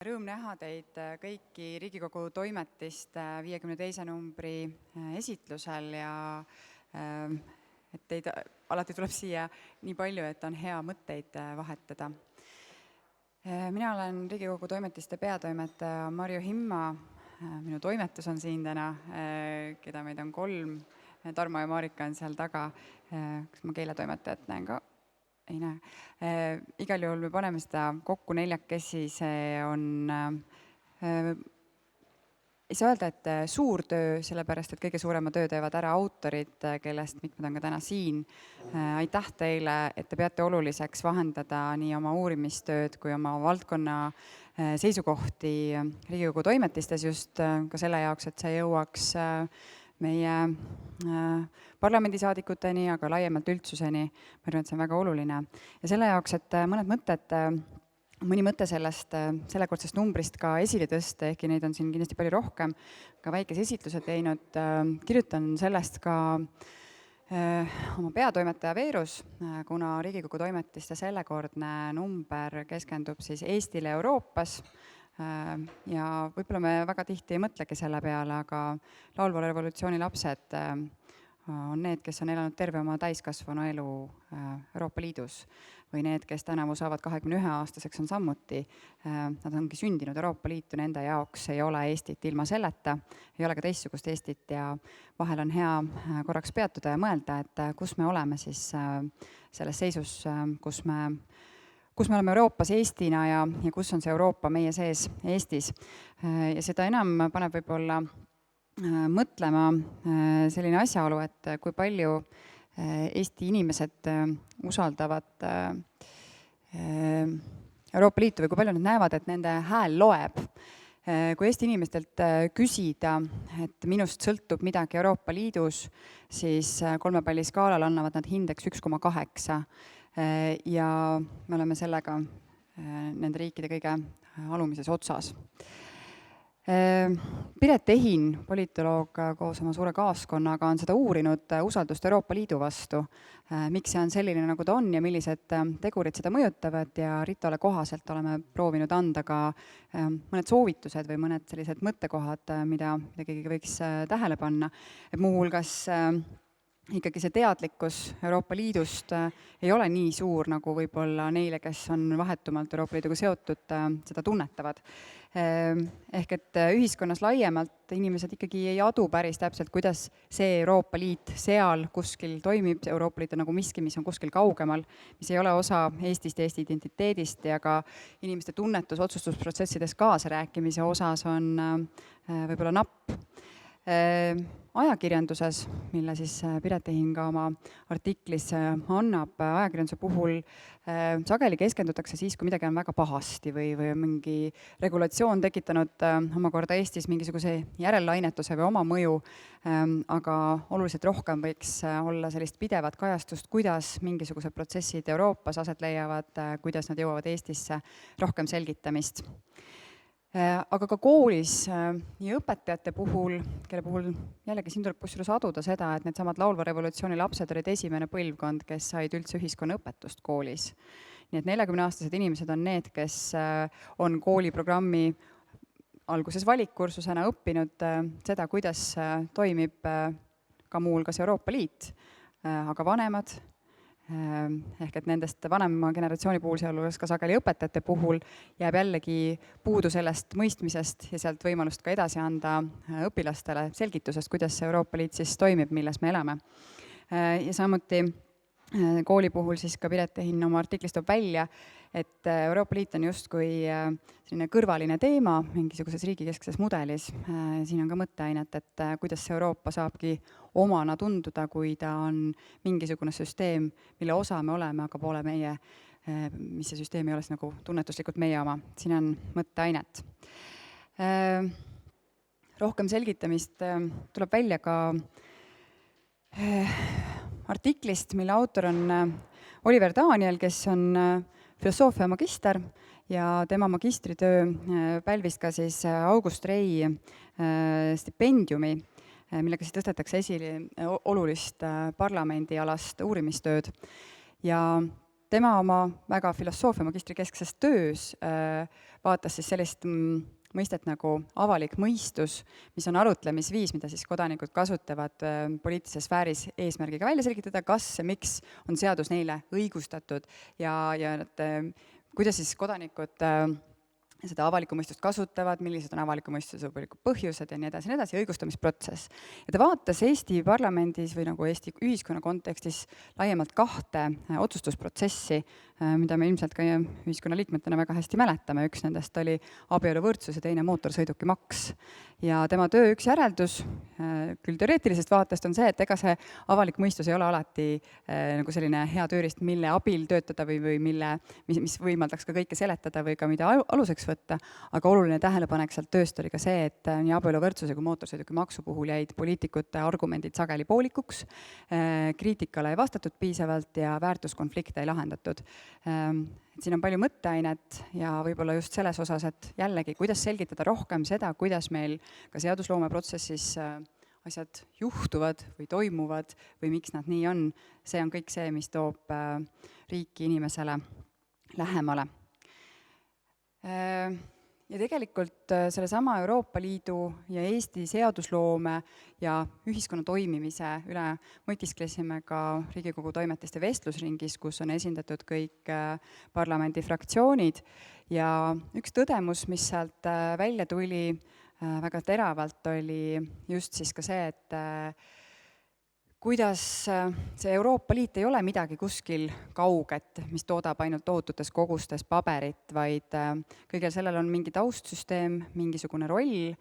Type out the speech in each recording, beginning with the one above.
Rõõm näha teid kõiki Riigikogu Toimetist 52. numbri esitlusel ja et teid alati tuleb siia nii palju, et on hea mõtteid vahetada. Mina olen Riigikogu Toimetiste peatoimetaja Marju Himma, minu toimetus on siin täna, keda meid on 3, Tarmo ja Marika on seal taga, kas ma keeletoimetajat näen ka? Ei näe. Igal juhul me paneme seda kokku 4, see on, ei saa öelda, et suur töö, sellepärast, et kõige suurema töö teevad ära autorid, kellest mitmed on ka täna siin. Aitäh teile, et te peate oluliseks vahendada nii oma uurimistööd kui oma valdkonna seisukohti Riigikogu Toimetistes just ka selle jaoks, et see jõuaks meie parlamendisaadikuteni, aga laiemalt üldsuseni. Ma arvan, et see on väga oluline. Ja selle jaoks, et mõni mõte sellekordsest numbrist ka esile tõsta, ehkki neid on siin kindlasti palju rohkem, ka väikese esitluse teinud, kirjutan sellest ka oma peatoimetaja Veerus, kuna Riigikogu Toimetiste sellekordne number keskendub siis Eestile Euroopas, ja võib-olla me väga tihti ei mõtlegi selle peale, aga laulva revolutsiooni lapsed on need, kes on elanud terve oma täiskasvanu elu Euroopa Liidus või need, kes tänavu saavad 21-aastaseks, on samuti. Nad ongi sündinud Euroopa Liitu, nende jaoks ei ole Eestit ilma selleta, ei ole ka teistsugust Eestit ja vahel on hea korraks peatuda ja mõelda, et kus me oleme siis selles seisus, kus me oleme Euroopas Eestina ja kus on see Euroopa meie sees Eestis. Ja seda enam paneb võib-olla mõtlema selline asjaolu, et kui palju Eesti inimesed usaldavad Euroopa Liitu või kui palju nad näevad, et nende hääl loeb. Kui Eesti inimestelt küsida, et minust sõltub midagi Euroopa Liidus, siis 3 palli skaalal annavad nad hindeks 1,8. Ja me oleme sellega nende riikide kõige alumises otsas. Piret Ehin, politoloog koos oma suure kaaskonnaga, on seda uurinud usaldust Euroopa Liidu vastu. Miks see on selline, nagu ta on ja millised tegurid seda mõjutavad ja Ritole kohaselt oleme proovinud anda ka mõned soovitused või mõned sellised mõttekohad, mida keegi võiks tähele panna. Muuhulgas ikkagi see teadlikkus Euroopa Liidust ei ole nii suur, nagu võib-olla neile, kes on vahetumalt Euroopa Liiduga seotud, seda tunnetavad. Ehk et ühiskonnas laiemalt inimesed ikkagi ei adu päris täpselt, kuidas see Euroopa Liit seal kuskil toimib. Euroopa Liit on nagu miski, mis on kuskil kaugemal, mis ei ole osa Eestist, Eesti identiteedist ja ka inimeste tunnetus otsustusprotsessides kaasarääkimise osas on võib-olla napp. Ajakirjanduses, mille siis Piret Ehin ka oma artiklis annab, ajakirjanduse puhul sageli keskendutakse siis, kui midagi on väga pahasti või mingi regulatsioon tekitanud omakorda Eestis mingisuguse järelainetusega või oma mõju, aga oluliselt rohkem võiks olla sellist pidevat kajastust, kuidas mingisugused protsessid Euroopas aset leiavad, kuidas nad jõuavad Eestisse, rohkem selgitamist. Aga ka koolis ja õpetajate puhul, kelle puhul jällegi siin tuleb kusjuures aduda seda, et need samad laulva revolutsiooni lapsed olid esimene põlvkond, kes said üldse ühiskonnaõpetust koolis. Nii et 40-aastased inimesed on need, kes on kooliprogrammi alguses valikkursusena õppinud seda, kuidas toimib ka muuhulgas Euroopa Liit, aga vanemad, ehk et nendest vanema generatsiooni puhul, sealjuures ka sageli õpetajate puhul, jääb jällegi puudu sellest mõistmisest ja sealt võimalust ka edasi anda õpilastele selgitusest, kuidas see Euroopa Liit siis toimib, milles me elame. Ja samuti kooli puhul siis ka Piret Ehin oma artiklis toob välja, et Euroopa Liit on justkui selline kõrvaline teema mingisuguses riigikeskses mudelis. Siin on ka mõtteainet, et kuidas see Euroopa saabki omana tunduda, kui ta on mingisugune süsteem, mille osa me oleme, aga pole meie, mis see süsteem ei ole nagu tunnetuslikult meie oma. Siin on mõtteainet. Rohkem selgitamist tuleb välja ka artiklist, mille autor on Oliver Daniel, kes on filosoofia magister ja tema magistritöö pälvis ka siis August Rei stipendiumi, millega siis tõstetakse esile olulist parlamendialast uurimistööd. Ja tema oma väga filosoofia magistrikeskses töös vaatas siis sellist mõistet nagu avalik mõistus, mis on arutlemisviis, mida siis kodanikud kasutavad poliitilises sfääris eesmärgiga välja selgitada, kas ja miks on seadus neile õigustatud ja kuidas siis kodanikud seda avalikku mõistust kasutavad, millised on avaliku mõistuse põhjused ja nii edasi, õigustamisprotsess. Ja ta vaatas Eesti parlamendis või nagu Eesti ühiskonna kontekstis laiemalt 2 otsustusprotsessi, mida me ilmselt ka ühiskonnaliikmetena väga hästi mäletame. Üks nendest oli abieluvõrdsus ja teine mootorsõidukimaks. Ja tema töö üks järeldus, küll teoreetilisest vaatest, on see, et ega see avalik mõistus ei ole alati nagu selline hea tööriist, mille abil töötada või mis võimaldaks ka kõike seletada või ka mida aluseks võtta, aga oluline tähelepanek sealt tööst oli ka see, et nii abieluvõrdsuse kui mootorsõidukimaksu puhul jäid poliitikute argumendid sageli poolikuks, kriitikale ei vastatud piisavalt ja väärtuskonflikte ei lahendatud. Siin on palju mõtteainet ja võib-olla just selles osas, et jällegi, kuidas selgitada rohkem seda, kuidas meil ka seadusloomeprotsessis asjad juhtuvad või toimuvad või miks nad nii on, see on kõik see, mis toob riiki inimesele lähemale. Ja tegelikult sellesama Euroopa Liidu ja Eesti seadusloome ja ühiskonna toimimise üle mõtisklesime ka Riigikogu Toimetiste vestlusringis, kus on esindatud kõik parlamendi fraktsioonid ja üks tõdemus, mis sealt välja tuli väga teravalt, oli just siis ka see, et kuidas see Euroopa Liit ei ole midagi kuskil kauget, mis toodab ainult tohututes kogustes paberit, vaid kõigel sellel on mingi taustsüsteem, mingisugune roll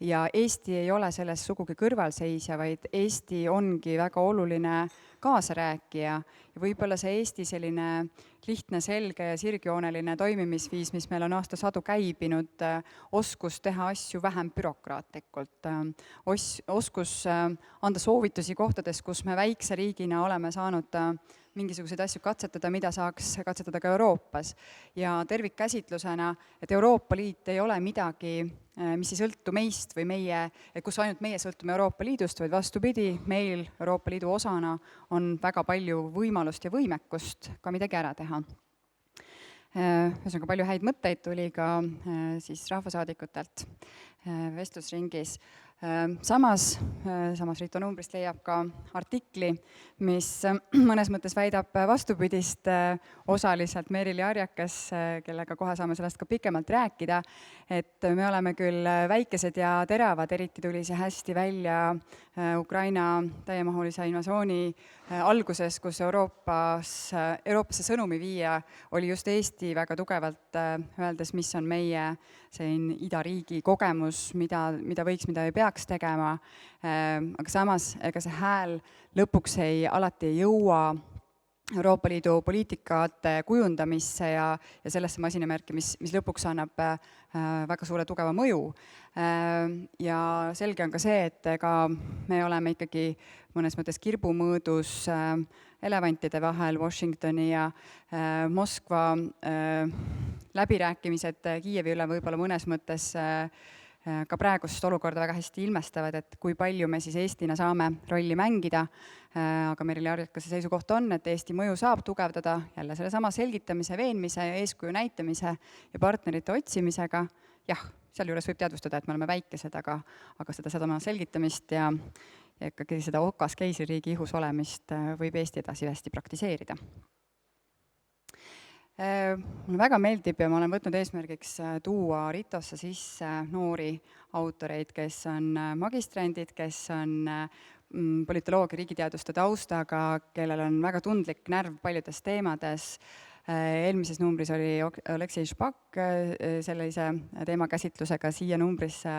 ja Eesti ei ole selles sugugi kõrvalseisja, vaid Eesti ongi väga oluline kaasarääkija ja võib-olla see Eesti selline lihtne, selge ja sirgjooneline toimimisviis, mis meil on aastasadu käibinud, oskus teha asju vähem bürokraatlikult, oskus anda soovitusi kohtades, kus me väikse riigina oleme saanud mingisuguseid asju katsetada, mida saaks katsetada ka Euroopas. Ja tervikkäsitlusena, et Euroopa Liit ei ole midagi, mis ei sõltu meist või kus ainult meie sõltume Euroopa Liidust, vaid vastupidi, meil Euroopa Liidu osana on väga palju võimalust ja võimekust ka midagi ära teha. Ühesõnaga palju häid mõtteid tuli ka siis rahvasaadikutelt vestlusringis. Samas Riito numbrist leiab ka artikli, mis mõnes mõttes väidab vastupidist, osaliselt Merili Arjakas, kellega kohe saame sellest ka pikemalt rääkida, et me oleme küll väikesed ja teravad, eriti tuli see hästi välja Ukraina täiemahulise invasiooni alguses, kus Euroopasse sõnumi viia oli just Eesti väga tugevalt öeldes, mis on meie idariigi kogemus, mida võiks, mida ei peaks tegema, aga samas ega see hääl lõpuks alati ei jõua Euroopa Liidu poliitikate kujundamisse ja sellesse masinamärki, mis lõpuks annab väga suure tugeva mõju. Ja selge on ka see, et ega me oleme ikkagi mõnes mõttes kirbumõõdus elevantide vahel, Washingtoni ja Moskva läbirääkimised Kiievi üle võib-olla mõnes mõttes ka praegust olukorda väga hästi ilmestavad, et kui palju me siis Eestina saame rolli mängida, aga Merili Arjakase seisukoht on, et Eesti mõju saab tugevdada jälle sellesama selgitamise, veenmise ja eeskuju näitamise ja partnerite otsimisega. Jah, sealjuures võib teadvustada, et me oleme väikesed, aga seda selgitamist ja ikkagi seda okas keisririigi ihus olemist võib Eesti edasi hästi praktiseerida. Mulle väga meeldib ja ma olen võtnud eesmärgiks tuua Ritosse sisse noori autoreid, kes on magistrandid, kes on politoloogia riigiteaduste taustaga, kellel on väga tundlik närv paljudes teemades. Eelmises numbris oli Aleksei Špak sellise teemakäsitlusega, siia numbrisse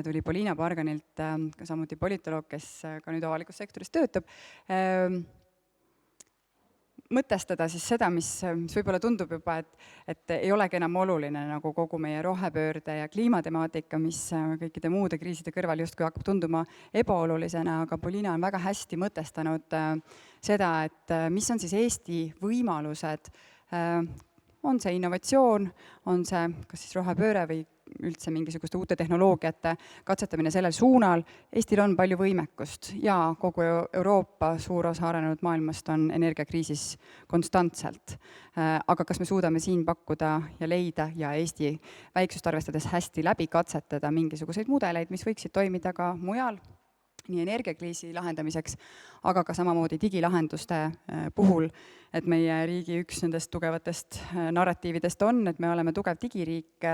tuli Polina Parganilt, samuti politoloog, kes ka nüüd avalikus sektoris töötab. Mõtestada siis seda, mis võib-olla tundub juba, et ei olegi enam oluline nagu kogu meie rohepöörde ja kliimatemaatika, mis kõikide muude kriiside kõrval justkui hakkab tunduma ebaolulisena, aga Polina on väga hästi mõtestanud seda, et mis on siis Eesti võimalused on see innovatsioon, on see kas siis rohepööre või üldse mingisuguste uute tehnoloogiate katsetamine sellel suunal. Eestil on palju võimekust ja kogu Euroopa suur osa arenenud maailmast on energiakriisis konstantselt. Aga kas me suudame siin pakkuda ja leida ja Eesti väiksust arvestades hästi läbi katsetada mingisuguseid mudeleid, mis võiksid toimida ka mujal, nii energiakriisi lahendamiseks, aga ka samamoodi digilahenduste puhul, et meie riigi üks nendest tugevatest narratiividest on, et me oleme tugev digiriik,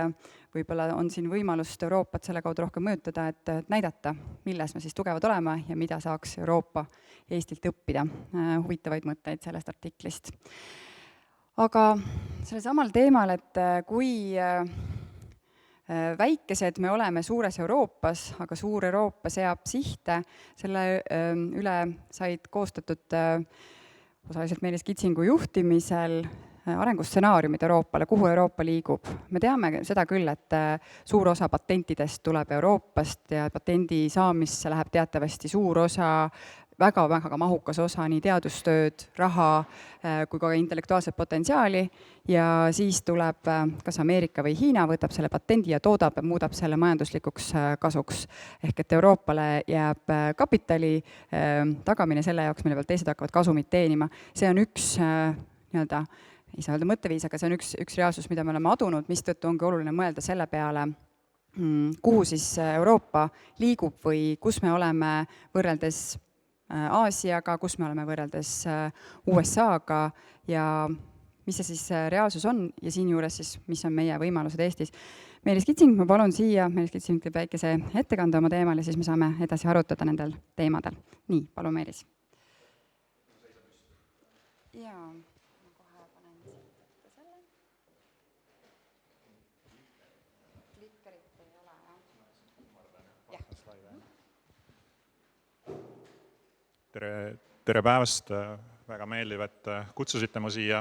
võib-olla on siin võimalust Euroopat selle kaudu rohkem mõjutada, et näidata, milles me siis tugevad oleme ja mida saaks Euroopa Eestilt õppida. Huvitavaid mõtteid sellest artiklist. Aga selle samal teemal, et kui väikesed me oleme suures Euroopas, aga suur Euroopa seab sihte, selle üle said koostatud osaliselt Meelis Kitsingu juhtimisel arengustsenaariumid Euroopale, kuhu Euroopa liigub. Me teame seda küll, et suur osa patentidest tuleb Euroopast ja patendi saamisse läheb teatavasti suur osa, väga mahukas osa nii teadustööd, raha kui ka intellektuaalset potentsiaali ja siis tuleb kas Ameerika või Hiina, võtab selle patendi ja toodab ja muudab selle majanduslikuks kasuks. Ehk et Euroopale jääb kapitali tagamine selle jaoks, mille pealt teised hakkavad kasumit teenima. See on üks nii-öelda, ei saa öelda mõtteviis, aga see on üks reaalsus, mida me oleme adunud, mistõttu ongi oluline mõelda selle peale, kuhu siis Euroopa liigub või kus me oleme võrreldes Aasiaga, kus me oleme võrreldes USA-ga ja mis see siis reaalsus on ja siinjuures siis, mis on meie võimalused Eestis. Meelis Kitsing, ma palun siia, Meelis Kitsing teeb väikese ettekande oma teemal ja siis me saame edasi arutada nendel teemadel. Nii, palun Meelis. Jaa, ma kohe panen siit selle. Klikkerit ei ole, Tere päevast, väga meeldiv, et kutsusite mu siia.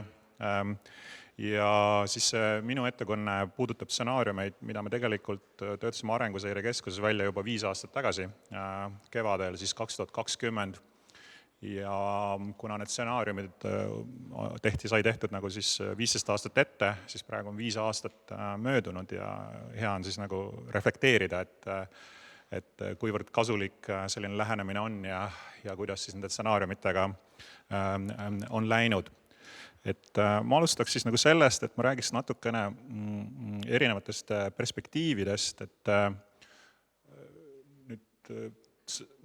Ja siis minu ettekanne puudutab stsenaariumeid, mida me tegelikult töötasime Arenguseire Keskuses välja juba 5 aastat tagasi, kevadel siis 2020. Ja kuna need stsenaariumid sai tehtud nagu siis 15 aastat ette, siis praegu on 5 aastat möödunud ja hea on siis nagu reflekteerida, et kuivõrd kasulik selline lähenemine on ja kuidas siis nende stsenaariumitega on läinud. Et ma alustaks siis nagu sellest, et ma räägiks natukene erinevatest perspektiividest, et nüüd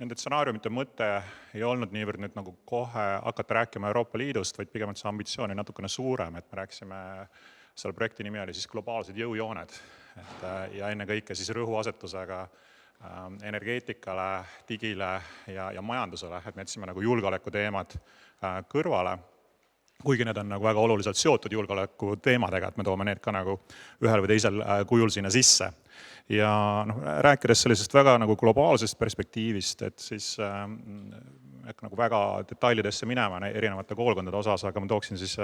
nende stsenaariumite mõte ei olnud niivõrd nüüd nagu kohe hakata rääkima Euroopa Liidust, vaid pigem see ambitsioon natukene suurem, et me rääkisime, selle projekti nimi oli siis globaalsed jõujooned ja enne kõike siis rõhuasetusega energeetikale, digile ja majandusele, et me jätsime nagu julgeoleku teemad kõrvale, kuigi need on nagu väga oluliselt seotud julgeoleku teemadega, et me toome need ka nagu ühel või teisel kujul sinna sisse. Ja rääkides sellisest väga nagu globaalsest perspektiivist, et siis nagu väga detailidesse minema erinevate koolkondade osas, aga ma tooksin siis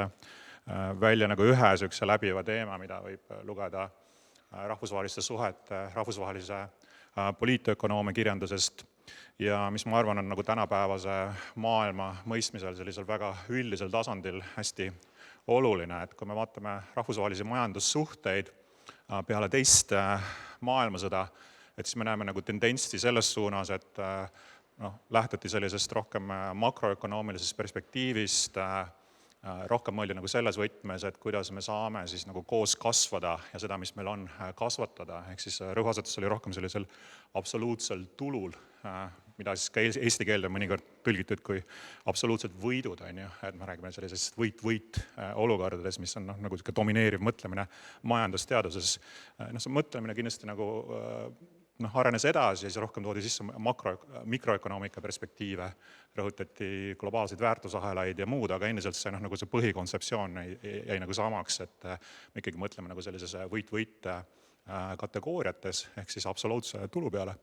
välja nagu ühe sellise läbiva teema, mida võib lugeda rahvusvaheliste suhete, rahvusvahelise poliitökonoomia kirjandusest ja mis ma arvan on nagu tänapäevase maailma mõistmisel sellisel väga üldisel tasandil hästi oluline, et kui me vaatame rahvusvahelisi majandussuhteid peale teist maailmasõda, et siis me näeme nagu tendentsi selles suunas, et lähtuti sellisest rohkem makroökonoomilisest perspektiivist, rohkem mõeldi nagu selles võtmes, et kuidas me saame siis nagu koos kasvada ja seda, mis meil on kasvatada, ehk siis rõhuasetus oli rohkem sellisel absoluutsel tulul, mida siis ka eesti keelde mõnikord tõlgitud kui absoluutselt võidud, et me räägime sellisest võit-võit olukordades, mis on nagu domineeriv mõtlemine majandusteaduses. See mõtlemine kindlasti nagu arenes edasi ja siis rohkem toodi sisse mikroökonoomika perspektiive, rõhutati globaalseid väärtusahelaid ja muud, aga endiselt see, nagu see põhikontseptsioon jäi nagu samaks, et me ikkagi mõtleme nagu sellises võit-võit kategooriates ehk siis absoluutse tulu peale.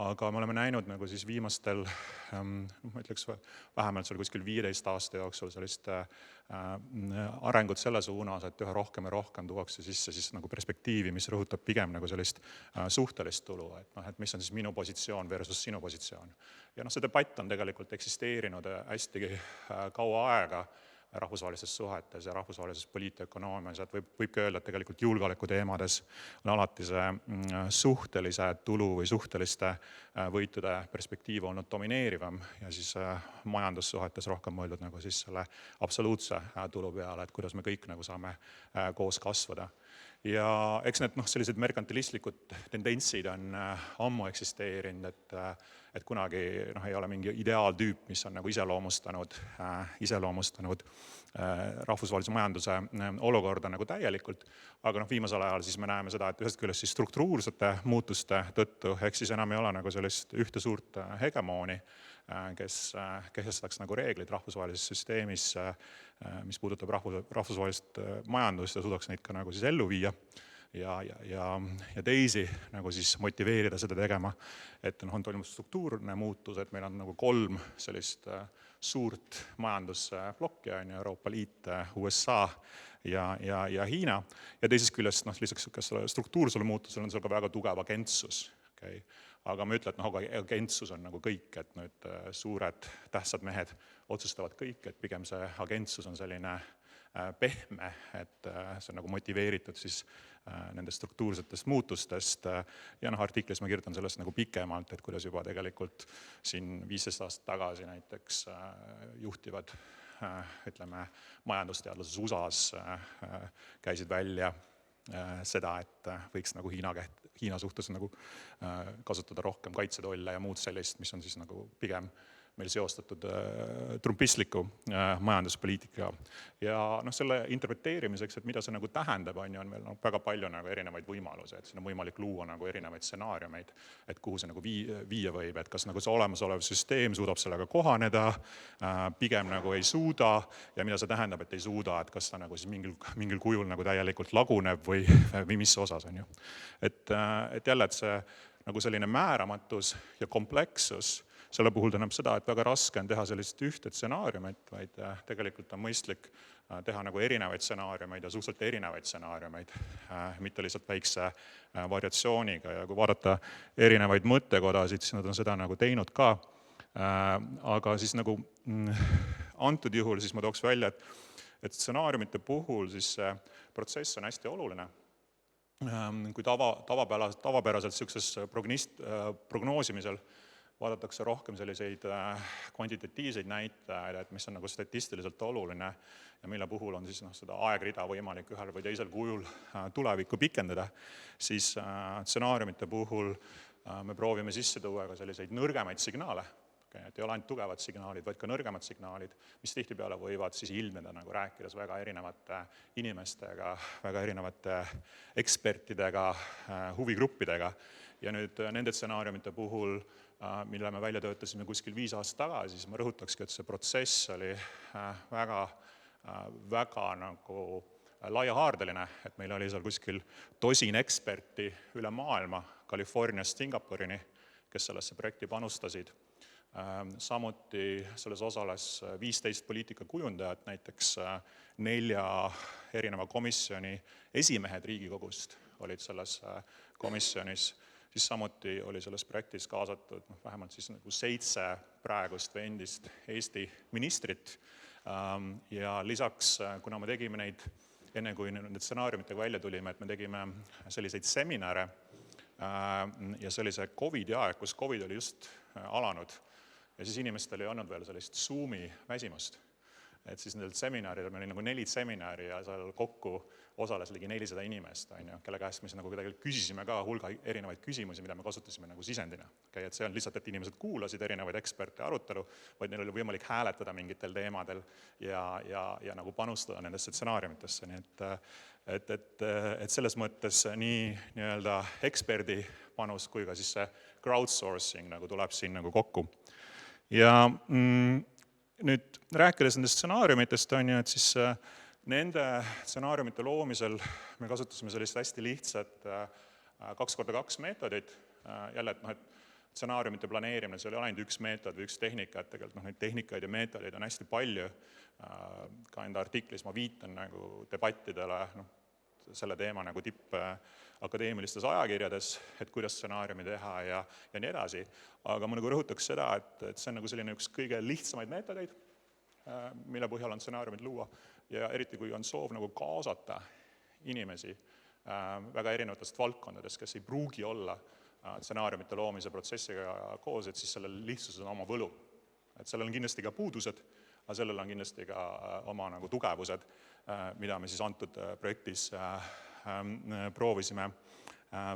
Aga me oleme näinud nagu siis viimastel, ma ütleks vähemalt seal kuskil 15 aasta jooksul sellist arengut selle suunas, et üha rohkem ja rohkem tuuakse sisse siis nagu perspektiivi, mis rõhutab pigem nagu sellist suhtelist tulu, et mis on siis minu positsioon versus sinu positsioon. Ja see debatt on tegelikult eksisteerinud hästi kaua aega, rahvusvahelistes suhetes ja rahvusvahelises poliitökonoomias, et võibki öelda, et tegelikult julgeoleku teemades on alati see suhtelise tulu või suhteliste võitude perspektiiv olnud domineerivam ja siis majandussuhetes rohkem mõeldud nagu siis selle absoluutse tulu peale, et kuidas me kõik nagu saame koos kasvada. Ja eks need sellised merkantilistlikud tendentsid on ammu eksisteerinud, et kunagi ei ole mingi ideaaltüüp, mis on nagu iseloomustanud rahvusvahelise majanduse olukorda nagu täielikult, aga viimasel ajal siis me näeme seda, et ühest küljest siis struktuursete muutuste tõttu, ehk siis enam ei ole nagu sellist ühte suurt hegemooni, kes kehtestaks nagu reeglid rahvusvahelises süsteemis, mis puudutab rahvusvahelist majandust ja suudaks neid ka nagu siis ellu viia ja teisi nagu siis motiveerida seda tegema, et on toimunud struktuurne muutus, et meil on nagu 3 sellist suurt majandusblokki, on Euroopa Liit, USA ja Hiina ja teisest küljest lisaks struktuursele muutusele on seal ka väga tugev agentsus. Okay. Aga ma ütlen, et agentsus on nagu kõik, et nüüd suured tähtsad mehed otsustavad kõik, et pigem see agentsus on selline pehme, et see on nagu motiveeritud siis nendest struktuursetest muutustest ja artiklis ma kirjutan sellest nagu pikemalt, et kuidas juba tegelikult siin 15 aastat tagasi näiteks juhtivad ütleme majandusteadlases USAs käisid välja seda, et võiks nagu Hiina suhtes nagu kasutada rohkem kaitsetolle ja muud sellist, mis on siis nagu pigem meil seostatud trumpistliku majanduspoliitika. Ja selle interpreteerimiseks, et mida see nagu tähendab, on meil väga palju nagu erinevaid võimalusi, et siin on võimalik luua nagu erinevaid stsenaariumeid, et kuhu see nagu viia võib, et kas nagu see olemasolev süsteem suudab sellega kohaneda, pigem nagu ei suuda ja mida see tähendab, et ei suuda, et kas ta nagu siis mingil kujul nagu täielikult laguneb või mis osas on ju. Et jälle, et see nagu selline määramatus ja komplekssus selle puhul tähendab seda, et väga raske on teha sellist ühte stsenaariumit, vaid tegelikult on mõistlik teha nagu erinevaid stsenaariumeid ja suhteliselt erinevaid stsenaariumeid, mitte lihtsalt väikse variatsiooniga ja kui vaadata erinevaid mõttekodasid, siis nad on seda nagu teinud ka. Aga siis nagu antud juhul siis ma tooks välja, et stsenaariumite puhul siis see protsess on hästi oluline. Kui tavapäraselt sellises prognoosimisel vaadatakse rohkem selliseid kvantitatiivseid näitajaid, et mis on nagu statistiliselt oluline ja mille puhul on siis seda aegrida võimalik ühel või teisel kujul tulevikku pikendada, siis stsenaariumite puhul me proovime sisse tuua ka selliseid nõrgemaid signaale, et ei ole ainult tugevad signaalid, vaid ka nõrgemad signaalid, mis tihtipeale võivad siis ilmneda nagu rääkides väga erinevate inimestega, väga erinevate ekspertidega, huvigruppidega ja nüüd nende stsenaariumite puhul mille me välja töötasime kuskil 5 aastat tagasi, siis ma rõhutakski, et see protsess oli väga nagu laiahaardeline, et meil oli seal kuskil 10 eksperti üle maailma, Californiast Singapurini, kes sellesse projekti panustasid. Samuti selles osales 15 poliitikakujundajat, näiteks 4 erineva komisjoni esimehed Riigikogust olid selles komisjonis, siis samuti oli selles projektis kaasatud vähemalt siis nagu 7 praegust või endist Eesti ministrit ja lisaks, kuna me tegime neid, enne kui need stsenaariumitega välja tulime, et me tegime selliseid seminare ja sellise COVID-i aeg, kus COVID oli just alanud ja siis inimestel ei olnud veel sellist Zoomi väsimust. Et siis nendel seminaridel, meil oli nagu 4 seminari ja seal kokku osales ligi 400 inimest, kelle käest me nagu küsisime ka hulga erinevaid küsimusi, mida me kasutasime nagu sisendina. Okay, et see on lihtsalt, et inimesed kuulasid erinevaid eksperte arutelu, vaid neil oli võimalik hääletada mingitel teemadel ja nagu panustada nendesse stsenaariumitesse. Nii et selles mõttes nii nii-öelda eksperdi panus kui ka siis see crowdsourcing nagu tuleb siin nagu kokku. Ja nüüd rääkides nendest stsenaariumitest on ju, et siis nende stsenaariumite loomisel me kasutasime sellist hästi lihtsat 2x2 meetodit. Jälle, et stsenaariumite planeerimine, see ei ole ainult üks meetod või üks tehnika, et tegelikult neid tehnikaid ja meetodeid on hästi palju. Ka enda artiklis ma viitan nagu debattidele selle teema nagu tippakadeemilistes ajakirjades, et kuidas stsenaariumi teha ja nii edasi. Aga ma nagu rõhutaks seda, et see on nagu selline üks kõige lihtsamaid meetodeid, mille põhjal on stsenaariumid luua ja eriti, kui on soov nagu kaasata inimesi väga erinevatest valdkondadest, kes ei pruugi olla stsenaariumite loomise protsessiga koos, et siis sellel lihtsusel on oma võlu. Et sellel on kindlasti ka puudused, aga sellel on kindlasti ka oma nagu tugevused, mida me siis antud projektis proovisime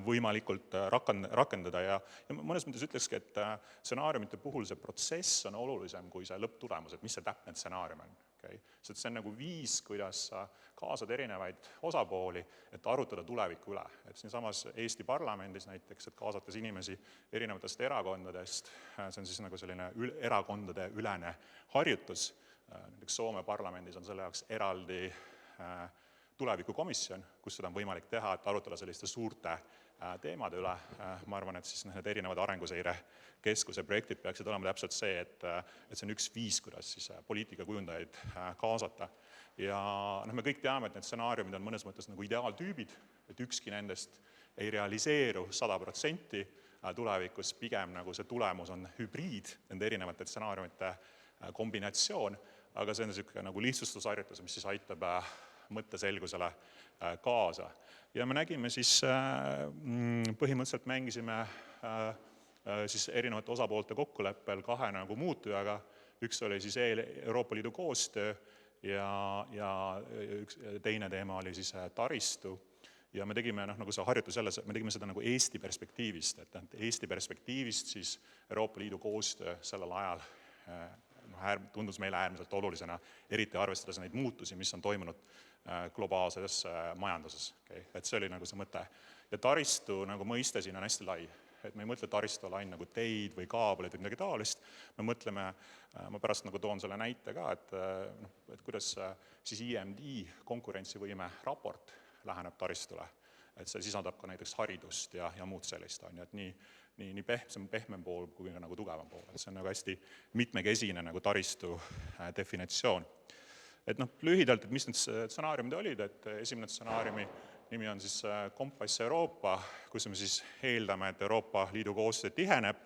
võimalikult rakendada ja mõnes mõttes ütlekski, et stsenaariumite puhul see protsess on olulisem kui see lõpptulemus, et mis see täpne stsenaarium on. Okay? Sest see on nagu viis, kuidas sa kaasad erinevaid osapooli, et arutada tuleviku üle. Et siinsamas Eesti parlamendis näiteks, et kaasates inimesi erinevatest erakondadest, see on siis nagu selline erakondade ülene harjutus. Näiteks Soome parlamendis on selle jaoks eraldi tulevikukomisjon, kus seda on võimalik teha, et arutada selliste suurte teemade üle. Ma arvan, et siis need erinevad arenguseire keskuse projektid peaksid olema täpselt see, et see on üks viis, kuidas siis poliitikakujundajaid kaasata. Ja me kõik teame, et need stsenaariumid on mõnes mõttes nagu ideaaltüübid, et ükski nendest ei realiseeru 100% tulevikus, pigem nagu see tulemus on hübriid, nende erinevate stsenaariumite kombinatsioon, aga see on niisugune nagu lihtsustusharjutus, mis siis aitab mõtteselgusele kaasa. Ja me nägime siis, põhimõtteliselt mängisime siis erinevate osapoolte kokkuleppel kahe nagu muutujaga. Üks oli siis Euroopa Liidu koostöö ja teine teema oli siis taristu. Ja me tegime nagu see harjutus jälle, me tegime seda nagu Eesti perspektiivist, et Eesti perspektiivist siis Euroopa Liidu koostöö sellel ajal tundus meile äärmiselt olulisena, eriti arvestades neid muutusi, mis on toimunud globaalses majanduses. Okay? Et see oli nagu see mõte. Ja taristu nagu mõiste siin on hästi lai. Et me ei mõtle taristu all ainult nagu teid või kaableid või midagi taolist. Me mõtleme, ma pärast nagu toon selle näite ka, et kuidas siis IMD konkurentsivõime raport läheneb taristule. Et see sisaldab ka näiteks haridust ja muud sellist. Et nii pehmem pool kui nagu tugevam pool. Et see on nagu hästi mitmekesine nagu taristu definitsioon. Et lühidalt, et mis need stsenaariumid olid, et esimene stsenaariumi nimi on siis Kompass Euroopa, kus me siis eeldame, et Euroopa Liidu koostöö tiheneb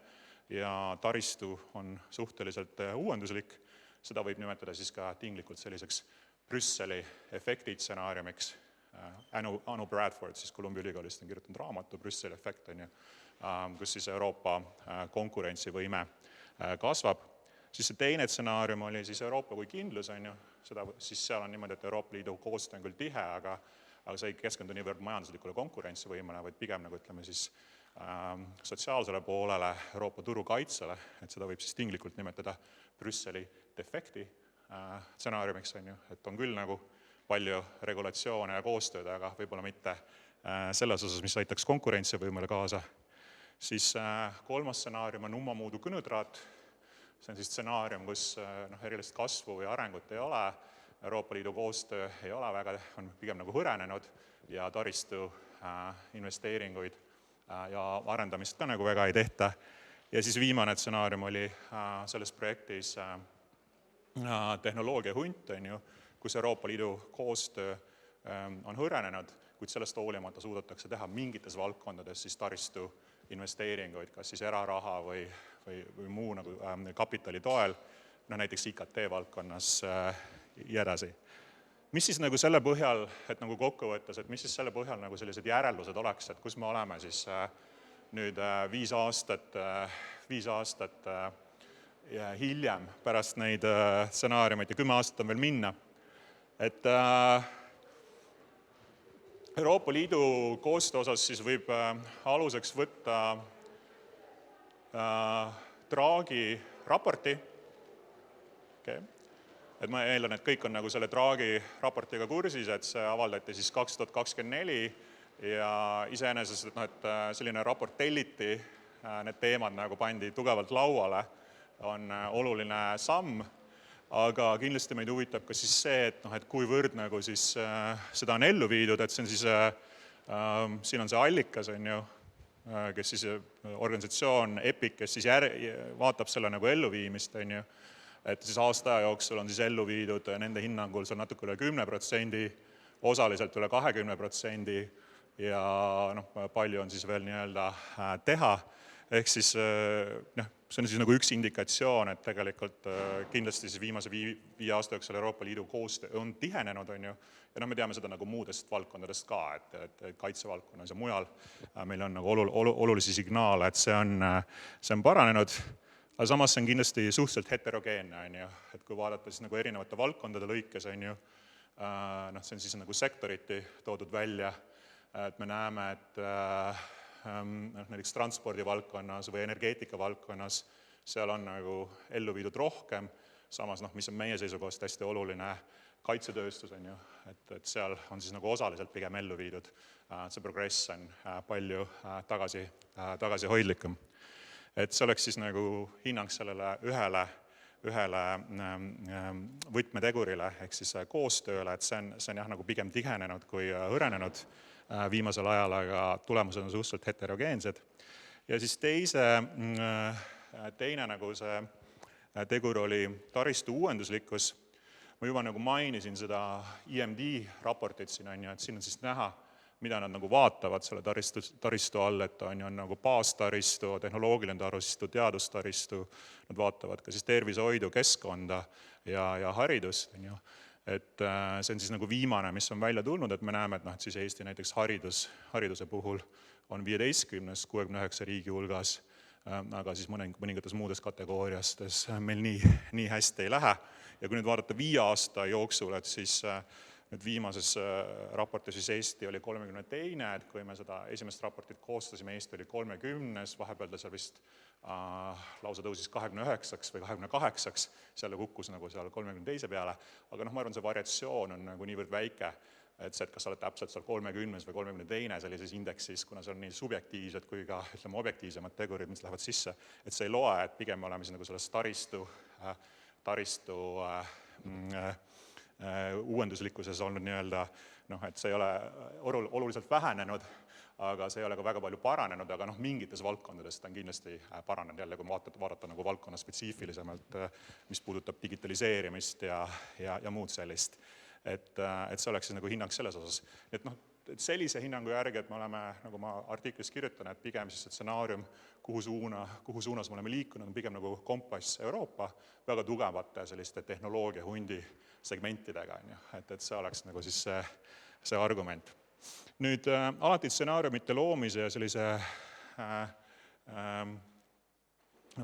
ja taristu on suhteliselt uuenduslik. Seda võib nimetada siis ka tinglikult selliseks Brüsseli efekti stsenaariumiks. Anu Bradford siis Columbia ülikoolist on kirjutanud raamatu Brüsseli efekt, kus siis Euroopa konkurentsivõime kasvab. Siis see teine stsenaarium oli siis Euroopa kui kindlus, siis seal on niimoodi, et Euroopa Liidu koostöö on küll tihe, aga see ei keskendu niivõrd majanduslikule konkurentsivõimele, vaid pigem nagu ütleme siis sotsiaalsele poolele, Euroopa turu kaitsele, et seda võib siis tinglikult nimetada Brüsseli defekti stsenaariumiks, et on küll nagu palju regulatsioone ja koostööd, aga võib-olla mitte selles osas, mis aitaks konkurentsivõimele kaasa. Siis kolmas stsenaarium on ummamuudu kõnõtraat. See on siis stsenaarium, kus erilist kasvu või arengut ei ole, Euroopa Liidu koostöö ei ole väga, on pigem nagu hõrenenud ja taristu investeeringuid ja arendamist ka nagu väga ei tehta. Ja siis viimane stsenaarium oli selles projektis tehnoloogia hunt, kus Euroopa Liidu koostöö on hõrenenud, kuid sellest hoolimata suudetakse teha mingites valdkondades siis taristu investeeringuid, kas siis eraraha või muu nagu kapitali toel, näiteks IKT valdkonnas ja edasi. Mis siis nagu selle põhjal, et nagu kokkuvõttes, et mis siis selle põhjal nagu sellised järeldused oleks, et kus me oleme siis nüüd 5 aastat hiljem pärast neid stsenaariumeid ja 10 aastat on veel minna. Et Euroopa Liidu koostöö osas siis võib aluseks võtta Draghi raporti. Okay. Et ma eeldan, et kõik on nagu selle Draghi raportiga kursis, et see avaldati siis 2024 ja iseenesest, et selline raport telliti, need teemad nagu pandi tugevalt lauale, on oluline samm. Aga kindlasti meid huvitab ka siis see, et kuivõrd nagu siis seda on ellu viidud, et see on siis, siin on see allikas, kes siis organisatsioon EPIC, kes siis vaatab selle nagu elluviimist, et siis aasta jooksul on siis ellu viidud nende hinnangul seal natuke üle 10%, osaliselt üle 20% ja palju on siis veel nii-öelda teha. ehk siis noh, see on siis nagu üks indikatsioon, et tegelikult kindlasti siis viimase 5 aasta jooksul Euroopa Liidu koostöö on tihenenud, on ju, ja noh, me teame seda nagu muudest valdkondadest ka, et kaitsevaldkonnas ja mujal meil on nagu olulisi signaale, et see on paranenud, aga samas see on kindlasti suhteliselt heterogeenne, on ju, et kui vaadata siis nagu erinevate valdkondade lõikes, on ju, noh, see on siis nagu sektoriti toodud välja, et me näeme, et näiteks transpordi valdkonnas või energeetika valdkonnas, seal on nagu ellu viidud rohkem, samas noh, mis on meie seisukohast hästi oluline, kaitsetööstus on ju, et seal on siis nagu osaliselt pigem ellu viidud, see progress on palju tagasihoidlikum. Et see oleks siis nagu hinnang sellele ühele võtmetegurile, ehk siis koostööle, et see on jah nagu pigem tihenenud kui hõrenenud viimasel ajal, aga tulemused on suhteliselt heterogeensed. Ja siis teine nagu see tegur oli taristu uuenduslikkus. Ma juba nagu mainisin seda IMD raportit siin, on ju, et siin on siis näha, mida nad nagu vaatavad selle taristu all, et on nagu baastaristu, tehnoloogiline taristu, teadustaristu, nad vaatavad ka siis tervishoidu, keskkonda ja haridust, on ju. Et see on siis nagu viimane, mis on välja tulnud, et me näeme, et noh, et siis Eesti näiteks hariduse puhul on 15-st 69 riigi hulgas, aga siis mõningates muudes kategooriastes meil nii hästi ei lähe. Ja kui nüüd vaadata 5 aasta jooksul, et siis nüüd viimases raportis siis Eesti oli 32, et kui me seda esimest raportit koostasime, Eesti oli 30, vahepeal ta seal vist lausa tõusis 29 või 28, seal kukkus nagu seal 32 peale, aga noh, ma arvan, see variatsioon on nagu niivõrd väike, et see, et kas sa oled täpselt seal 30 või 32 sellises indeksis, kuna see on nii subjektiivsed kui ka ütleme objektiivsemad tegurid, mis lähevad sisse, et see ei loe, et pigem me oleme siis nagu selles taristu uuenduslikkuses olnud nii-öelda, noh, et see ei ole oluliselt vähenenud, aga see ei ole ka väga palju paranenud, aga noh, mingites valdkondades ta on kindlasti paranenud jälle, kui vaadata nagu valdkonna spetsiifilisemalt, mis puudutab digitaliseerimist ja muud sellist. Et see oleks siis nagu hinnang selles osas. Et noh, et sellise hinnangu järgi, et me oleme, nagu ma artiklis kirjutan, et pigem siis see stsenaarium, kuhu suunas me oleme liikunud, on pigem nagu kompass Euroopa väga tugevate selliste tehnoloogia hundi segmentidega, et see oleks nagu siis see argument. Nüüd alati stsenaariumite loomise ja sellise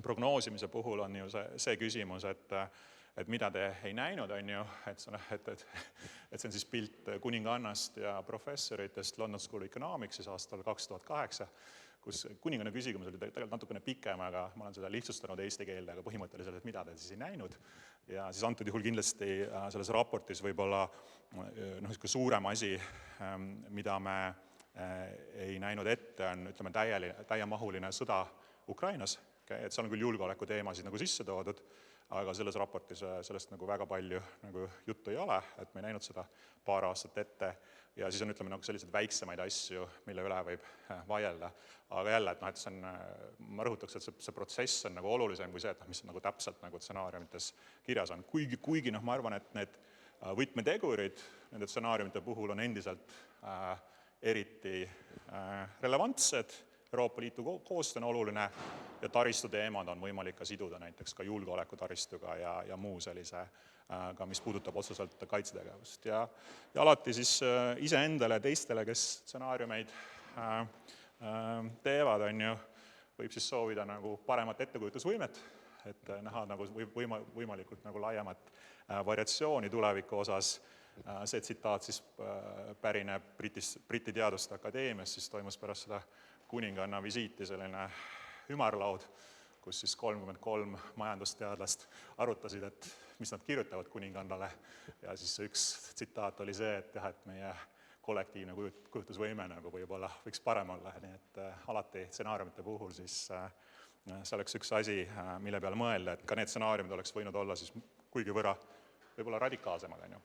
prognoosimise puhul on ju see küsimus, et mida te ei näinud, on ju, et see on siis pilt kuningannast ja professoritest London School of Economicsis aastal 2008, kus kuninganna küsimus oli tegelikult natukene pikem, aga ma olen seda lihtsustanud eesti keelde, aga põhimõtteliselt, et mida te siis ei näinud. Ja siis antud juhul kindlasti selles raportis võib-olla suurem asi, mida me ei näinud ette, on ütleme täiemahuline sõda Ukrainas, et seal on küll julgeoleku teemasid nagu sisse toodud, aga selles raportis sellest nagu väga palju nagu juttu ei ole, et me ei näinud seda paar aastat ette ja siis on ütleme nagu selliseid väiksemaid asju, mille üle võib vaielda. Aga jälle, et noh, et see on, ma rõhutaks, et see protsess on nagu olulisem kui see, et mis on nagu täpselt nagu stsenaariumites kirjas on. Kuigi noh, ma arvan, et need võtmetegurid nende stsenaariumite puhul on endiselt eriti relevantsed, Euroopa Liitu koostöö on oluline ja taristu teemad on võimalik ka siduda näiteks ka julgeolekutaristuga ja muu sellise, ka mis puudutab otseselt kaitsetegevust. Ja alati siis iseendale ja teistele, kes stsenaariumeid teevad, on ju, võib siis soovida nagu paremat ettekujutusvõimet, et näha nagu võimalikult nagu laiemat variatsiooni tuleviku osas. See tsitaat siis pärineb Briti Teaduste Akadeemias, siis toimus pärast seda kuninganna visiiti selline ümarlaud, kus siis 33 majandusteadlast arutasid, et mis nad kirjutavad kuningannale ja siis üks tsitaat oli see, et jah, et meie kollektiivne kujutusvõime nagu võib-olla võiks parem olla, nii et alati stsenaariumite puhul siis see oleks üks asi, mille peale mõelda, et ka need stsenaariumid oleks võinud olla siis kuigi võib-olla radikaalsemad, on ju,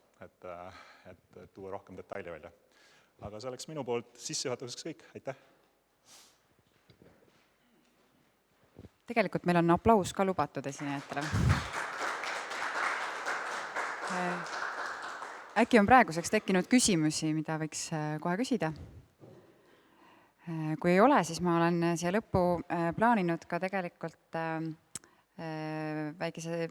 et tuua rohkem detaili välja. Aga see oleks minu poolt sissejuhatuseks kõik, aitäh! Tegelikult meil on aplaus ka lubatud esinejatele. Äkki on praeguseks tekkinud küsimusi, mida võiks kohe küsida? Kui ei ole, siis ma olen siia lõppu plaaninud ka tegelikult väikese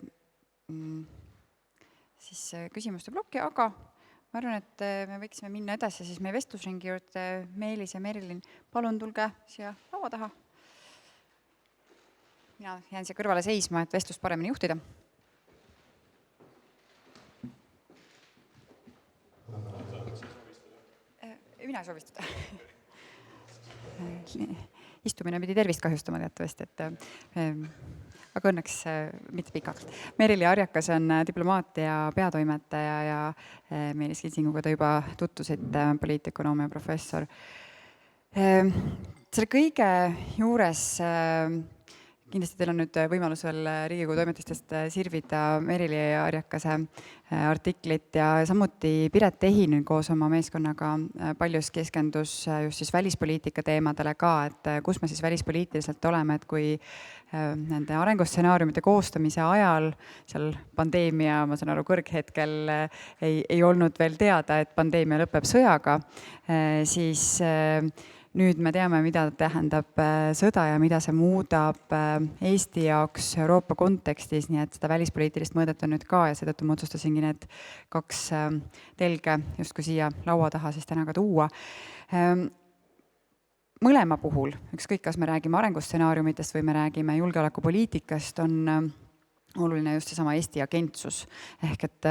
siis küsimuste plokki, aga ma arvan, et me võiksime minna edasi siis meie vestlusringi juurde. Meelis ja Merilin, palun tulge siia laua taha. Mina jään siia kõrvale seisma, et vestlust paremini juhtida. Mina ei soovistada. Istumine pidi tervist kahjustama teatavasti, aga õnneks mitte pikalt. Merili Arjakas on diplomaatia peatoimetaja ja Meelis Kitsinguga te juba tuttusite, poliitökonoomia professor. Selle kõige juures kindlasti teil on nüüd võimalus veel Riigikogu toimetustest sirvida Merili Arjakase artiklit ja samuti Piret Tehin koos oma meeskonnaga paljus keskendus just siis välispoliitika teemadele ka, et kus me siis välispoliitiliselt oleme, et kui nende arengustsenaariumite koostamise ajal, seal pandeemia, ma saan aru, kõrghetkel ei olnud veel teada, et pandeemia lõpeb sõjaga, siis nüüd me teame, mida tähendab sõda ja mida see muudab Eesti jaoks Euroopa kontekstis, nii et seda välispoliitilist mõõdet on nüüd ka ja seetõttu ma otsustasingi need 2 telge justkui siia laua taha siis täna ka tuua. Mõlema puhul, ükskõik kas me räägime arengustsenaariumitest või me räägime julgeolekupoliitikast, on oluline just seesama Eesti agentsus ehk et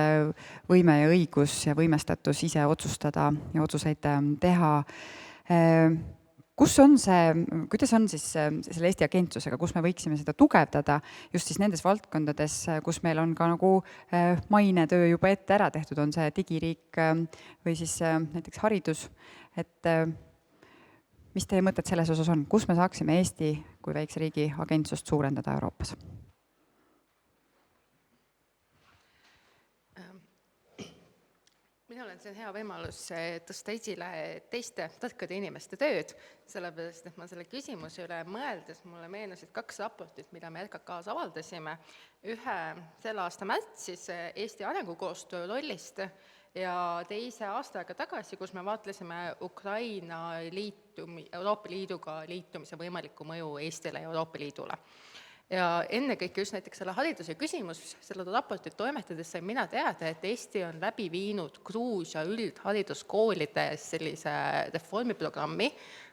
võime ja õigus ja võimestatus ise otsustada ja otsuseid teha. Kuidas on siis selle Eesti agentsusega, kus me võiksime seda tugevdada just siis nendes valdkondades, kus meil on ka nagu mainetöö juba ette ära tehtud, on see digiriik või siis näiteks haridus, et mis teie mõtted selles osas on, kus me saaksime Eesti kui väikse riigi agentsust suurendada Euroopas? Minul on see hea võimalus tõsta esile teiste tarkade inimeste tööd, sellepärast, et ma selle küsimuse üle mõeldes mulle meenusid 2 raportit, mida me RKK-s avaldasime. Ühe selle aasta märtsis Eesti arengukoostöö rollist ja teise aasta aega tagasi, kus me vaatlesime Ukraina Euroopa Liiduga liitumise võimalikku mõju Eestile ja Euroopa Liidule. Ja ennekõike just näiteks selle hariduse küsimus, selle raportit toimetades sain mina teada, et Eesti on läbi viinud Gruusia üldhariduskoolides sellise reformiprogrammi,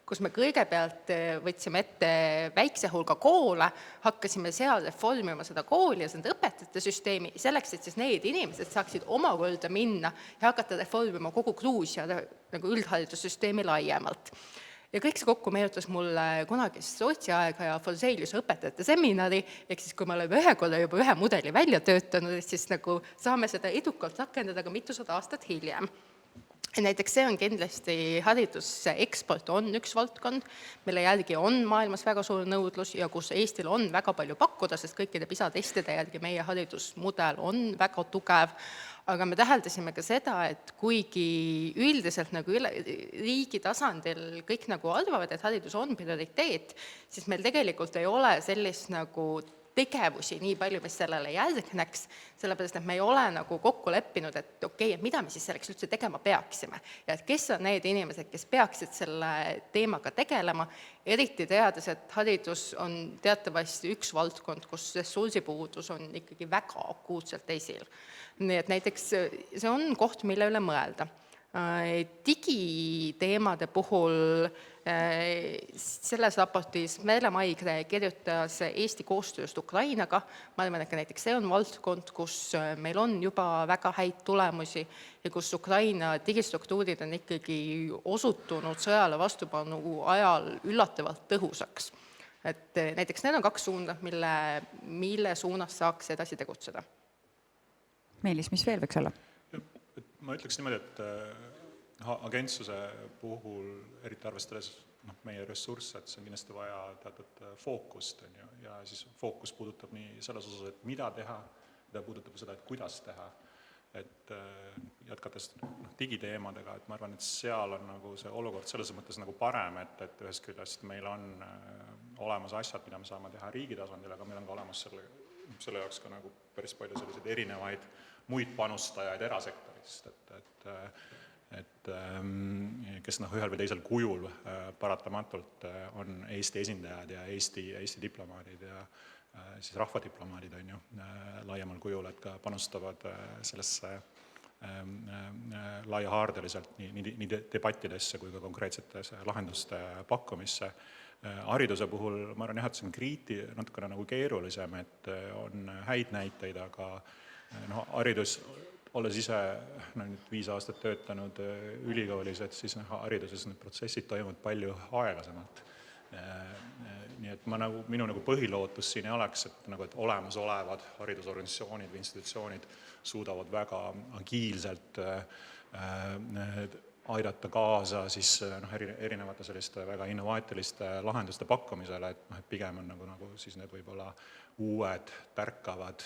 kus me kõigepealt võtsime ette väikse hulga koole, hakkasime seal reformima seda kooli ja seda õpetajate süsteemi, selleks, et siis need inimesed saaksid omakorda minna ja hakata reformima kogu Gruusia nagu üldharidussüsteemi laiemalt. Ja kõik see kokku meenutas mulle kunagist Rootsi aega ja Forseliuse õpetajate seminari, ehk siis kui me oleme ühe korra juba ühe mudeli välja töötanud, siis nagu saame seda edukalt rakendada ka mitusada aastat hiljem. Näiteks see on kindlasti hariduse eksport on üks valdkond, mille järgi on maailmas väga suur nõudlus ja kus Eestil on väga palju pakkuda, sest kõikide PISA-testide järgi meie haridusmudel on väga tugev. Aga me täheldasime ka seda, et kuigi üldiselt nagu riigi tasandil kõik nagu arvavad, et haridus on prioriteet, siis meil tegelikult ei ole sellist nagu tegevusi nii palju, mis sellele järgneks, sellepärast, et me ei ole nagu kokku leppinud, et okei, et mida me siis selleks üldse tegema peaksime. Ja et kes on need inimesed, kes peaksid selle teemaga tegelema, eriti teades, et haridus on teatavasti üks valdkond, kus ressursipuudus on ikkagi väga akuutselt esil. Nii et näiteks see on koht, mille üle mõelda. Digiteemade puhul selles raportis Merle Maigre kirjutas Eesti koostööst Ukrainaga. Ma arvan, et näiteks see on valdkond, kus meil on juba väga häid tulemusi ja kus Ukraina digistruktuurid on ikkagi osutunud sõjale vastupanu ajal üllatavalt tõhusaks. Et näiteks need on 2 suunda, mille suunas saaks edasi tegutseda. Meelis, mis veel võiks olla? Ma ütleks niimoodi, et agentsuse puhul, eriti arvestades meie ressursse, et see on kindlasti vaja teatud fookust. Ja siis fookus puudutab nii selles osas, et mida teha, mida puudutab seda, et kuidas teha. Et jätkates digiteemadega, et ma arvan, et seal on nagu see olukord selles mõttes nagu parem, et ühest küljest meil on olemas asjad, mida me saame teha riigi tasandil, aga meil on ka olemas selle jaoks ka nagu päris palju selliseid erinevaid muid panustajaid erasektorist, et kes ühel või teisel kujul paratamatult on Eesti esindajad ja Eesti diplomaadid ja siis rahvadiplomaadid on ju laiemal kujul, et ka panustavad sellesse laiahaardeliselt nii debattidesse kui ka konkreetsetes lahenduste pakkumisse. Hariduse puhul ma arvan jah, et see on natukene nagu keerulisem, et on häid näiteid, aga haridus, olles ise nüüd 5 aastat töötanud ülikoolis, et siis hariduses need protsessid toimuvad palju aeglasemalt. Nii et minu põhilootus siin ei oleks, et olemasolevad haridusorganisatsioonid või institutsioonid suudavad väga agiilselt aidata kaasa siis erinevate selliste väga innovaatiliste lahenduste pakkumisele, et pigem on siis need võib-olla uued tärkavad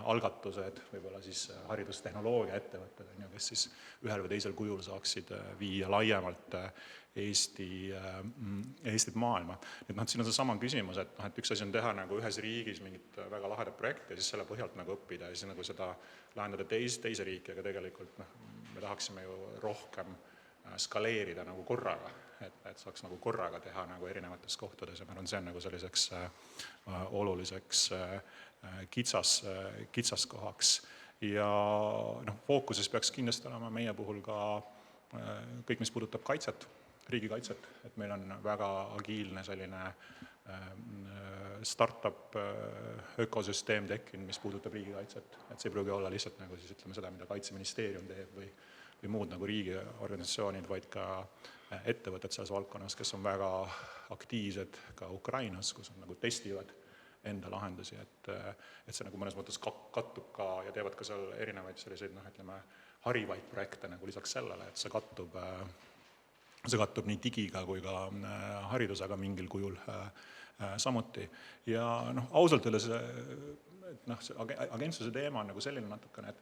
algatused, võib-olla siis haridustehnoloogia ettevõtted, kes siis ühel või teisel kujul saaksid viia laiemalt Eestit maailma. Et siin on see sama küsimus, et üks asi on teha ühes riigis mingit väga lahedat projekti ja siis selle põhjalt õppida ja siis seda lahendada teise riiki, aga tegelikult me tahaksime ju rohkem skaleerida korraga, et saaks korraga teha erinevates kohtades ja ma arvan, see on selliseks oluliseks kitsaskohaks. Ja fookuses peaks kindlasti olema meie puhul ka kõik, mis puudutab kaitset, riigikaitset, et meil on väga agiilne selline startup ökosüsteem tekkinud, mis puudutab riigikaitset, et see ei pruugi olla lihtsalt siis ütleme seda, mida Kaitseministeerium teeb või muud riigiorganisatsioonid, vaid ka ettevõtted selles valdkonnas, kes on väga aktiivsed ka Ukrainas, kus testivad enda lahendusi, et see mõnes mõttes kattub ka ja teevad ka seal erinevaid selliseid, ütleme, harivaid projekte lisaks sellele, et see kattub nii digiga kui ka haridusega mingil kujul samuti. Ja ausalt öeldes agentsuse teema on selline natukene,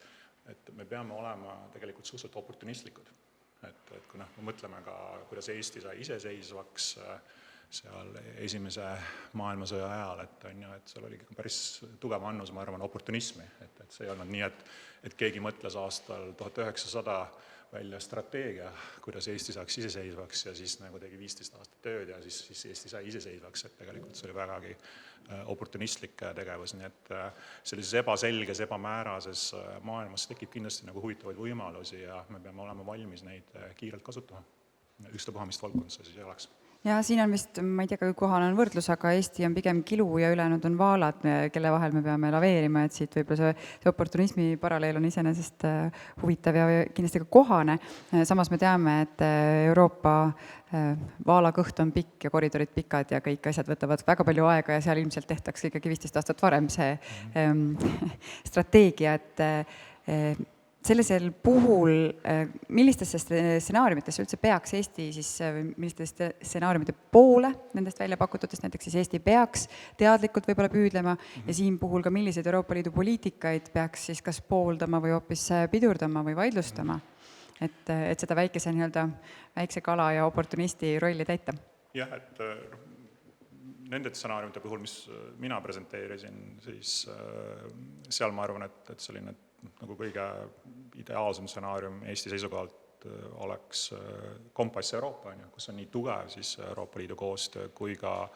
et me peame olema tegelikult suhteliselt oportunistlikud. Et kui me mõtleme ka, kuidas Eesti sai iseseisvaks seal esimese maailmasõja ajal, et seal oli päris tugev annus, ma arvan, oportunismi. Et see ei olnud nii, et keegi mõtles aastal 1900 välja strateegia, kuidas Eesti saaks iseseisvaks ja siis tegi 15 aastat tööd ja siis Eesti sai iseseisvaks, et tegelikult see oli vägagi oportunistlik tegevus, nii et sellises ebaselges, ebamäärases maailmas tekib kindlasti huvitavaid võimalusi ja me peame olema valmis neid kiirelt kasutama. Ükstapuha, mis valdkonnas see siis ei oleks. Ja siin on vist, ma ei tea, kui kohane on võrdlus, aga Eesti on pigem kilu ja ülejäänud on vaalad, kelle vahel me peame laveerima, et siit võib-olla see oportunismi paralleel on iseenesest huvitav ja kindlasti ka kohane. Samas me teame, et Euroopa vaalakõht on pikk ja koridorid pikad ja kõik asjad võtavad väga palju aega ja seal ilmselt tehtaks ikkagi 15 aastat varem see strateegia, et sellisel puhul, millistesse stsenaariumitesse üldse peaks Eesti siis, milliste stsenaariumite poole nendest välja pakutudest, näiteks siis Eesti peaks teadlikult võib-olla püüdlema ja siin puhul ka milliseid Euroopa Liidu poliitikaid peaks siis kas pooldama või hoopis pidurdama või vaidlustama, et seda väikse kala ja oportunisti rolli täita? Jah, et nende stsenaariumite puhul, mis mina presenteerisin, siis seal ma arvan, et selline kõige ideaalsem stsenaarium Eesti seisukohalt oleks kompass Euroopa, kus on nii tugev siis Euroopa Liidu koostöö kui ka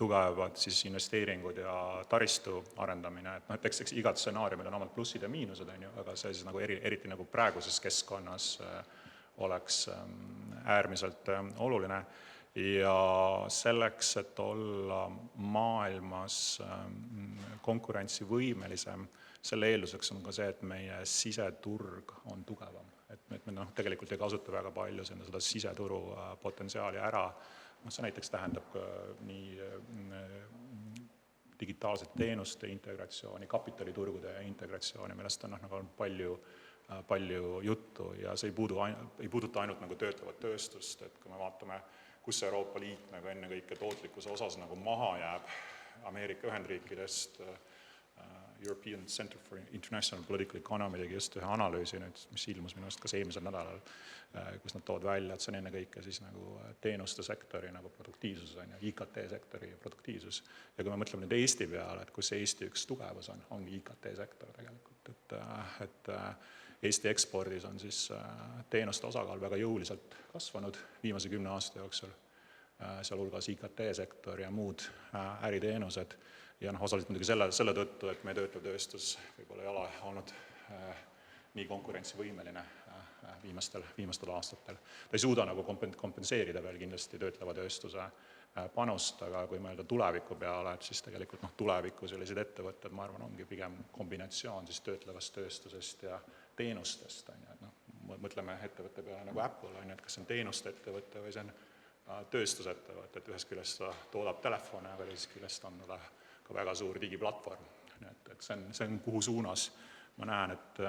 tugevad siis investeeringud ja taristu arendamine, et eks igat stsenaariumil on omad plussid ja miinused, aga see siis eriti praeguses keskkonnas oleks äärmiselt oluline ja selleks, et olla maailmas konkurentsivõimelisem, selle eelduseks on ka see, et meie siseturg on tugevam. Et me tegelikult ei kasuta väga palju seda siseturu potentsiaali ära. See näiteks tähendab nii digitaalsete teenuste integratsiooni, kapitaliturgude integratsiooni, millest on palju juttu ja see ei puuduta ainult töötavat tööstust, et kui me vaatame, kus Euroopa Liit enne kõike tootlikkuse osas maha jääb Ameerika Ühendriikidest, European Center for International Political Economy tegi just ühe analüüsi, mis ilmus minu arust kas eelmisel nädalal, kus nad tood välja, et see on enne kõike siis teenuste sektori produktiivsus, IKT sektori produktiivsus. Ja kui me mõtleme nüüd Eesti peale, et kus Eesti üks tugevus ongi IKT sektor tegelikult, et Eesti ekspordis on siis teenuste osakaal väga jõuliselt kasvanud viimase 10 aasta jooksul, sealhulgas IKT-sektor ja muud äriteenused. Ja osaliselt muidugi selle tõttu, et meie töötlev tööstus võib-olla ei ole olnud nii konkurentsivõimeline viimastel aastatel. Ta ei suuda nagu kompenseerida veel kindlasti töötleva tööstuse panust, aga kui mõelda tuleviku peale, et siis tegelikult tuleviku sellised ettevõtted, ma arvan, ongi pigem kombinatsioon siis töötlevast tööstusest ja teenustest. Mõtleme ettevõtte peale nagu Apple, et kas see on teenuste ettevõte või see on tööstusettevõte, et ühest küljest ta toodab telefone, aga teisest küljest on ta ka väga suur digiplatvorm. Et see on kuhu suunas ma näen, et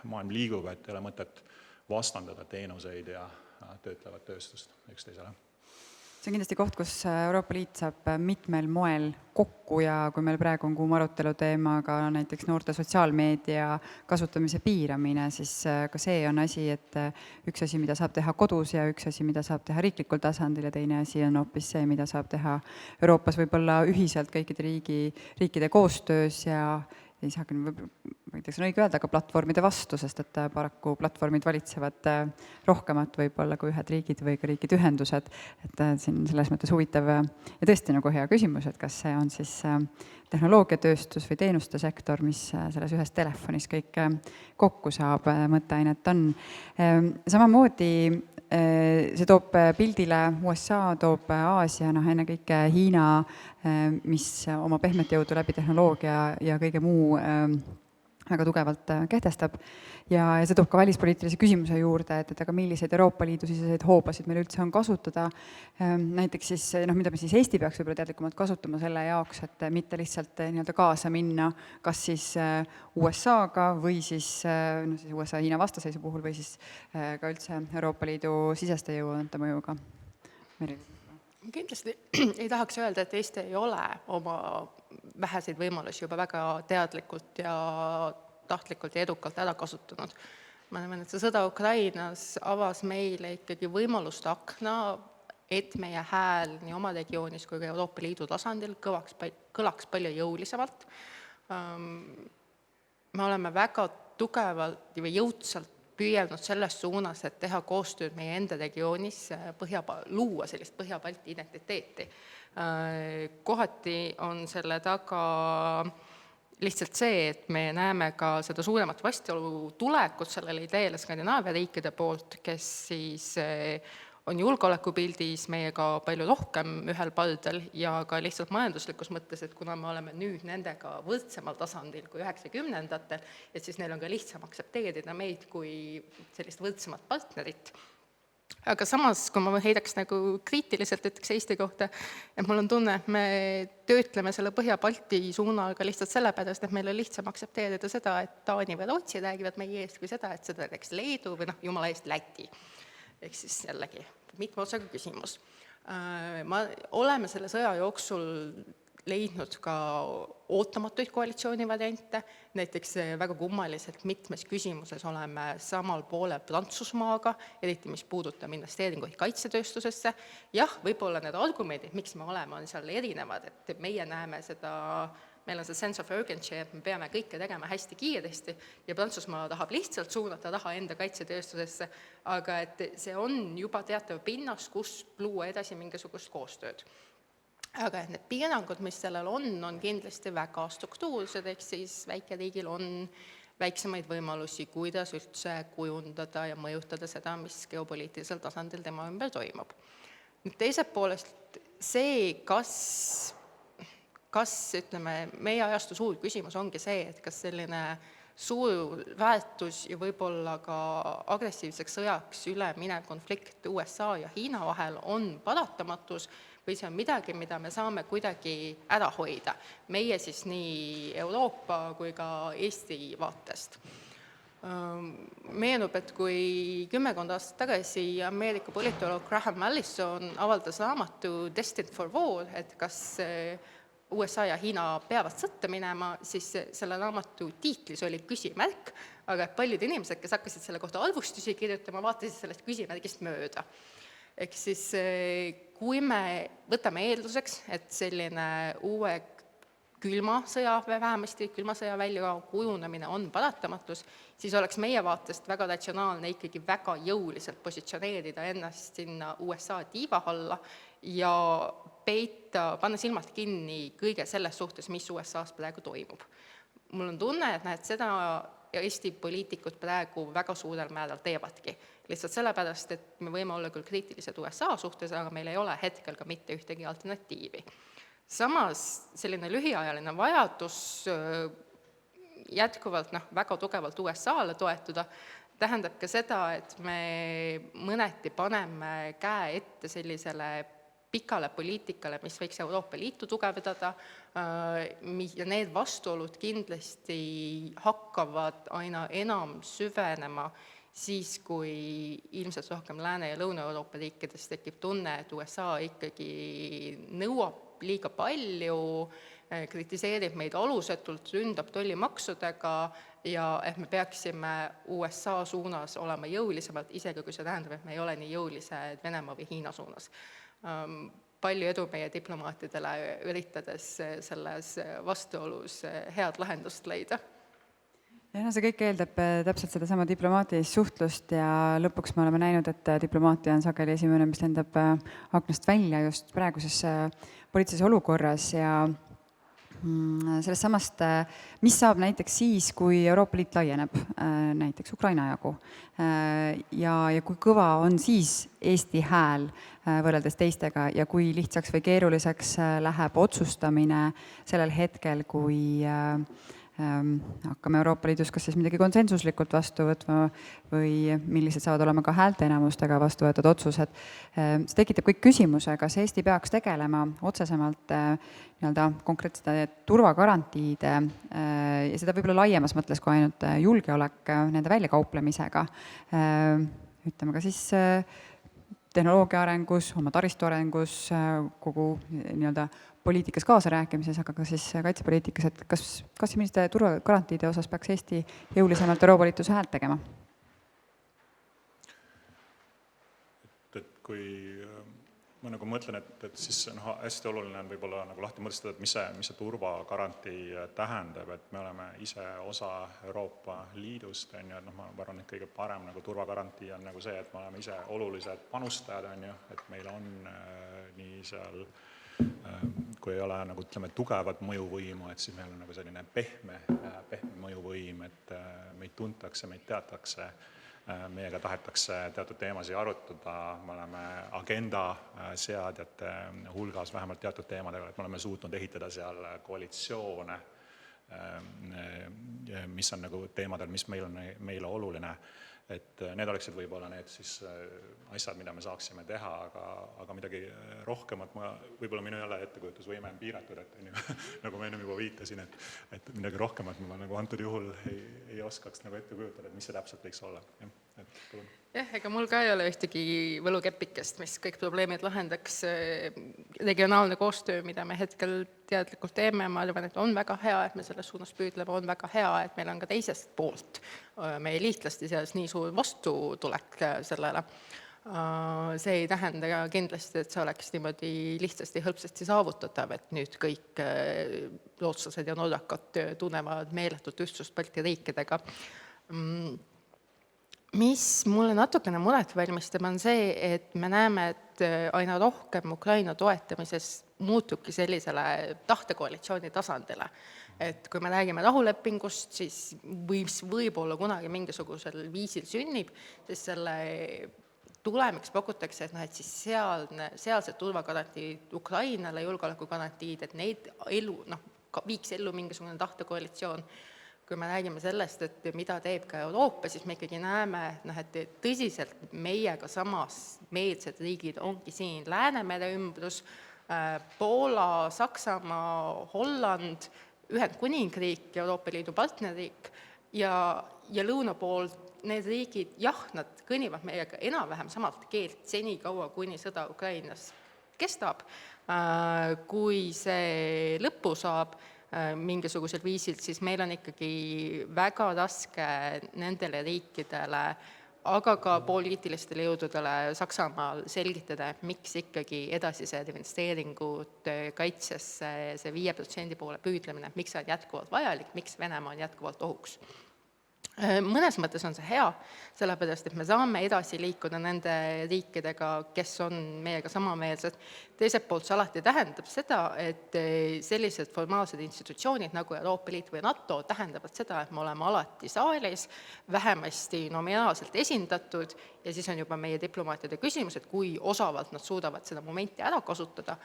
maailm liigub, et ei ole mõtet vastandada teenuseid ja töötlevat tööstust üksteisele. See on kindlasti koht, kus Euroopa Liit saab mitmel moel kokku ja kui meil praegu on kuum arutelu teema ka näiteks noorte sotsiaalmeedia kasutamise piiramine, siis ka see on asi, et üks asi, mida saab teha kodus ja üks asi, mida saab teha riiklikul tasandil ja teine asi on hoopis see, mida saab teha Euroopas võib-olla ühiselt kõikide riikide koostöös ja ei saagi, ma ei tea, see on õige öelda, aga platvormide vastu, sest et paraku platvormid valitsevad rohkemat võib-olla kui ühed riigid või ka riikide ühendused. Et siin selles mõttes huvitav ja tõesti nagu hea küsimus, et kas see on siis tehnoloogiatööstus või teenuste sektor, mis selles ühes telefonis kõik kokku saab, mõtteainet on. Samamoodi see toob pildile USA, toob Aasia, ennekõike Hiina, mis oma pehmet jõudu läbi tehnoloogia ja kõige muu väga tugevalt kehtestab. Ja see toob ka välispoliitilise küsimuse juurde, et aga milliseid Euroopa Liidu siseseid hoobasid meil üldse on kasutada. Näiteks siis, mida me siis Eesti peaks võib-olla teadlikumalt kasutama selle jaoks, et mitte lihtsalt nii-öelda kaasa minna, kas siis USA-ga või siis USA-Hiina vastaseisu puhul või siis ka üldse Euroopa Liidu siseste jõuõnte mõjuga. Kindlasti ei tahaks öelda, et Eesti ei ole oma väheseid võimalusi juba väga teadlikult ja tahtlikult ja edukalt ära kasutanud. Ma näen, et see sõda Ukrainas avas meile ikkagi võimaluste akna, et meie hääl nii oma regioonis kui ka Euroopa Liidu tasandil kõlaks palju jõulisemalt. Me oleme väga tugevalt või jõudsalt püüelnud selles suunas, et teha koostööd meie enda regioonis, luua sellist Põhja-Balti identiteeti. Kohati on selle taga lihtsalt see, et me näeme ka seda suuremat vastuolu tulekut sellele ideele Skandinaavia riikide poolt, kes siis on julgeolekupildis meiega palju rohkem ühel paldal ja ka lihtsalt majanduslikus mõttes, et kuna me oleme nüüd nendega võrdsemal tasandil kui 90-ndatel, et siis neil on ka lihtsam aktsepteerida meid kui sellist võrdsemat partnerit. Aga samas, kui ma heidaks nagu kriitiliselt ütleks Eesti kohta, et mul on tunne, et me töötleme selle Põhja-Balti suunaga lihtsalt sellepärast, et meil on lihtsam aktsepteerida seda, et Taani või Rootsi räägivad meie eest kui seda, et seda räägiks Leedu või jumala eest Läti. Ehk siis jällegi mitme otsaga küsimus. Oleme selle sõja jooksul leidnud ka ootamatuid koalitsioonivariante, näiteks väga kummaliselt mitmes küsimuses oleme samal poole Prantsusmaaga, eriti mis puudutab investeeringuid kaitsetööstusesse. Jah, võib-olla need argumendid, miks me oleme, on seal erinevad, et meie näeme seda, meil on see sense of urgency, et me peame kõike tegema hästi kiiresti ja Prantsusmaa tahab lihtsalt suunata raha enda kaitsetööstusesse, aga et see on juba teatav pinnas, kus luua edasi mingisugust koostööd. Aga need piirangud, mis sellel on kindlasti väga struktuursed, ehk siis väikeriigil on väiksemaid võimalusi, kuidas üldse kujundada ja mõjutada seda, mis geopoliitilisel tasandil tema ümber toimub. Nüüd teiselt poolest see, kas ütleme, meie ajastu suur küsimus ongi see, et kas selline suur väärtus ja võib-olla ka agressiivseks sõjaks üle minev konflikt USA ja Hiina vahel on paratamatus või see on midagi, mida me saame kuidagi ära hoida. Meie siis nii Euroopa kui ka Eesti vaatest. Meenub, et kui 10 aastat tagasi Ameerika politoloog Graham Allison avaldas raamatu Destined for War, et kas USA ja Hiina peavad sõtta minema, siis selle raamatu tiitlis oli küsimärk, aga paljud inimesed, kes hakkasid selle kohta arvustusi kirjutama, vaatasid sellest küsimärgist mööda. Ehk siis kui me võtame eelduseks, et selline uue külma sõja, vähemasti külma sõja välja kujunemine on paratamatus, siis oleks meie vaatest väga ratsionaalne ikkagi väga jõuliselt positsioneerida ennast sinna USA tiiva alla ja panna silmad kinni kõige selles suhtes, mis USA-s praegu toimub. Mul on tunne, et seda Eesti poliitikud praegu väga suurel määral teevadki. Lihtsalt sellepärast, et me võime olla küll kriitilised USA suhtes, aga meil ei ole hetkel ka mitte ühtegi alternatiivi. Samas selline lühiajaline vajadus jätkuvalt väga tugevalt USA-le toetuda tähendab ka seda, et me mõneti paneme käe ette sellisele pikale poliitikale, mis võiks Euroopa Liitu tugevdada ja need vastuolud kindlasti hakkavad aina enam süvenema siis, kui ilmselt rohkem Lääne- ja Lõuna-Euroopa riikides tekib tunne, et USA ikkagi nõuab liiga palju, kritiseerib meid alusetult, ründab tollimaksudega ja et me peaksime USA suunas olema jõulisemalt, isegi kui see tähendab, et me ei ole nii jõulised Venemaa või Hiina suunas. Palju edu meie diplomaatidele üritades selles vastuolus head lahendust leida. Ja see kõik eeldab täpselt sedasama diplomaatilist suhtlust ja lõpuks me oleme näinud, et diplomaatia on sageli esimene, mis lendab aknast välja just praeguses poliitilises olukorras ja sellest samast, mis saab näiteks siis, kui Euroopa Liit laieneb näiteks Ukraina jagu ja kui kõva on siis Eesti hääl võrreldes teistega ja kui lihtsaks või keeruliseks läheb otsustamine sellel hetkel, kui hakkame Euroopa Liidus kas siis midagi konsensuslikult vastu võtma või millised saavad olema ka häälteenamustega vastu võetud otsused. See tekitab kõik küsimuse, kas Eesti peaks tegelema otsesemalt konkreetsete turvagarantiide ja seda võib-olla laiemas mõtles kui ainult julgeolek nende väljakauplemisega. Ütleme ka siis tehnoloogia arengus, oma taristu arengus, kogu poliitikas kaasarääkimises, aga ka siis kaitsepoliitikas, et kas milliste turvagarantiide osas peaks Eesti jõulisemalt Euroopa Liidus häält tegema? Et kui ma mõtlen, et siis hästi oluline on võib-olla lahti mõtestada, et mis see turvagarantii tähendab, et me oleme ise osa Euroopa Liidust, ma arvan, et kõige parem turvagarantii on see, et me oleme ise olulised panustajad, et meil on nii seal kui ei ole tugevat mõjuvõimu, et siis meil on selline pehme mõjuvõim, et meid tuntakse, meid teatakse, meiega tahetakse teatud teemasid arutada, me oleme agenda seadjate hulgas vähemalt teatud teemadega, et me oleme suutnud ehitada seal koalitsioone, mis on teemadel, mis meile oluline. Et need oleksid võib-olla need siis asjad, mida me saaksime teha, aga midagi rohkemat, võib-olla minu jälle ettekujutusvõime on piiratud, et nagu ma enne juba viitasin, et midagi rohkemat ma antud juhul ei oskaks ette kujutada, et mis see täpselt võiks olla. Ega mul ka ei ole ühtegi võlukeppikest, mis kõik probleemid lahendaks. Regionaalne koostöö, mida me hetkel teadlikult teeme, ma arvan, et on väga hea, et me selles suunas püüdleme, on väga hea, et meil on ka teisest poolt meie liitlasti seas nii suur vastutulek sellele. See ei tähenda kindlasti, et see oleks niimoodi lihtsasti hõlpsasti saavutatav, et nüüd kõik rootslased ja norrakad tunnevad meeletut ühtsust Balti riikidega. Mis mulle natukene muret valmistab, on see, et me näeme, et aina rohkem Ukraina toetamises muutubki sellisele tahtekoalitsiooni tasandile. Et kui me räägime rahulepingust, siis võib-olla kunagi mingisugusel viisil sünnib, siis selle tulemiks pakutakse, et siis sealsed turvagarantiid Ukrainale, julgeolekugarantiid, et neid viiks ellu mingisugune tahtekoalitsioon. Kui me räägime sellest, et mida teeb ka Euroopa, siis me ikkagi näeme, et tõsiselt meiega samas meelsed riigid ongi siin Läänemere ümbrus, Poola, Saksamaa, Holland, Ühendkuningriik, Euroopa Liidu partnerriik ja lõuna poolt need riigid, nad kõnivad meiega enam-vähem samalt keelt seni kaua, kuni sõda Ukrainas kestab. Kui see lõppu saab mingisugusel viisil, siis meil on ikkagi väga raske nendele riikidele aga ka poliitilistele jõududele Saksamaal selgitada, miks ikkagi edasised investeeringud kaitsesse, see 5% poole püüdlemine, miks see on jätkuvalt vajalik, miks Venemaa on jätkuvalt ohuks. Mõnes mõttes on see hea, sellepärast, et me saame edasi liikuda nende riikidega, kes on meiega samameelsed. Teiselt poolt see alati tähendab seda, et sellised formaalsed institutsioonid nagu Euroopa Liit või NATO tähendavad seda, et me oleme alati saalis, vähemasti nominaalselt esindatud ja siis on juba meie diplomaatide küsimus, et kui osavalt nad suudavad seda momenti ära kasutada.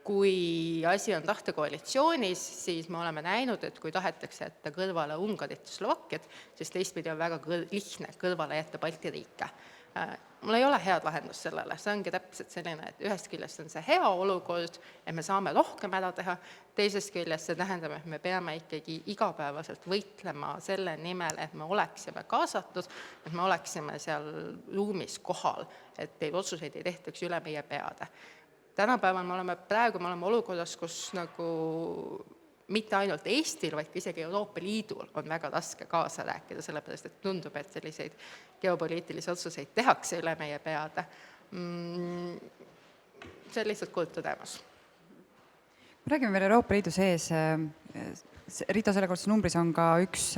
Kui asi on tahtekoalitsioonis, siis me oleme näinud, et kui tahetakse jätta kõrvale Ungarit ja Slovakkiat, siis teistpidi on väga lihtne kõrvale jätta Balti riike. Mul ei ole head lahendust sellele, see ongi täpselt selline, et ühest küljest on see hea olukord, et me saame rohkem ära teha, teisest küljest see tähendab, et me peame ikkagi igapäevaselt võitlema selle nimel, et me oleksime kaasatud, et me oleksime seal ruumis kohal, et neid otsuseid ei tehtaks üle meie peade. Tänapäeval me oleme olukorras, kus nagu mitte ainult Eestil, vaid isegi Euroopa Liidul on väga raske kaasa rääkida, sellepärast et tundub, et selliseid geopoliitilisi otsuseid tehakse üle meie peade. See on lihtsalt kurb tõdemus. Räägime veel Euroopa Liidu sees. Rita, selle kohta numbris on ka üks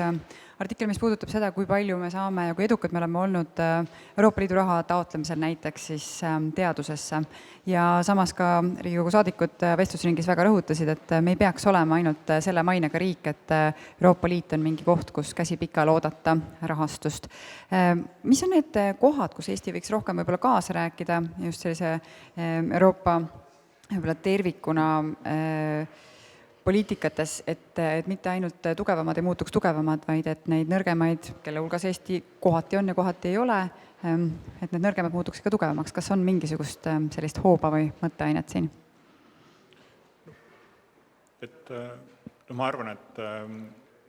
artikkel, mis puudutab seda, kui palju me saame ja kui edukad me oleme olnud Euroopa Liidu raha taotlemisel näiteks siis teadusesse. Ja samas ka Riigikogu saadikud vestlusringis väga rõhutasid, et me ei peaks olema ainult selle mainega riik, et Euroopa Liit on mingi koht, kus käsi pikal oodata rahastust. Mis on need kohad, kus Eesti võiks rohkem võib-olla kaasa rääkida just sellise Euroopa võib-olla tervikuna poliitikates, et mitte ainult tugevamad ei muutuks tugevamad, vaid et neid nõrgemaid, kelle hulgas Eesti kohati on ja kohati ei ole, et need nõrgemad muutuks ka tugevamaks. Kas on mingisugust sellist hooba või mõtteainet siin? Ma arvan, et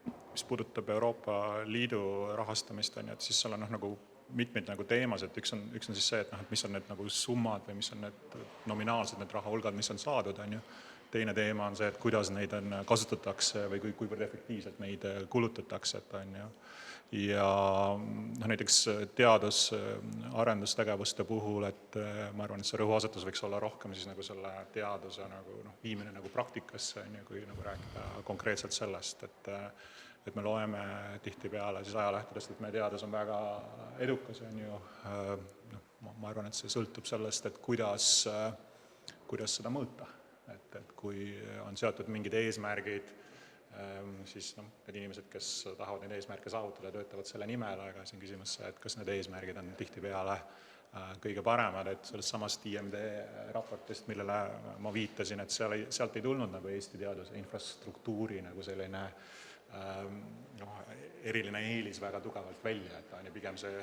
mis puudutab Euroopa Liidu rahastamist, et siis seal on nagu mitmeid nagu teemas, et üks on siis see, et mis on need nagu summad või mis on need nominaalsed need rahahulgad, mis on saadud, Teine teema on see, et kuidas neid kasutatakse või kuivõrd efektiivselt neid kulutatakse. Ja näiteks teadus-arendustegevuste puhul, et ma arvan, et see rõhuasetus võiks olla rohkem siis nagu selle teaduse viimine nagu praktikasse, kui nagu rääkida konkreetselt sellest, et me loeme tihtipeale siis ajalehtedest, et meie teadus on väga edukas. Ma arvan, et see sõltub sellest, et kuidas seda mõõta. Et kui on seotud mingid eesmärgid, siis need inimesed, kes tahavad neid eesmärke saavutada, töötavad selle nimel, aga siin küsimus see, et kas need eesmärgid on tihtipeale kõige paremad, et sellest samast IMD raportist, millele ma viitasin, et sealt ei tulnud nagu Eesti teaduse infrastruktuuri nagu selline eriline eelis väga tugevalt välja, et pigem see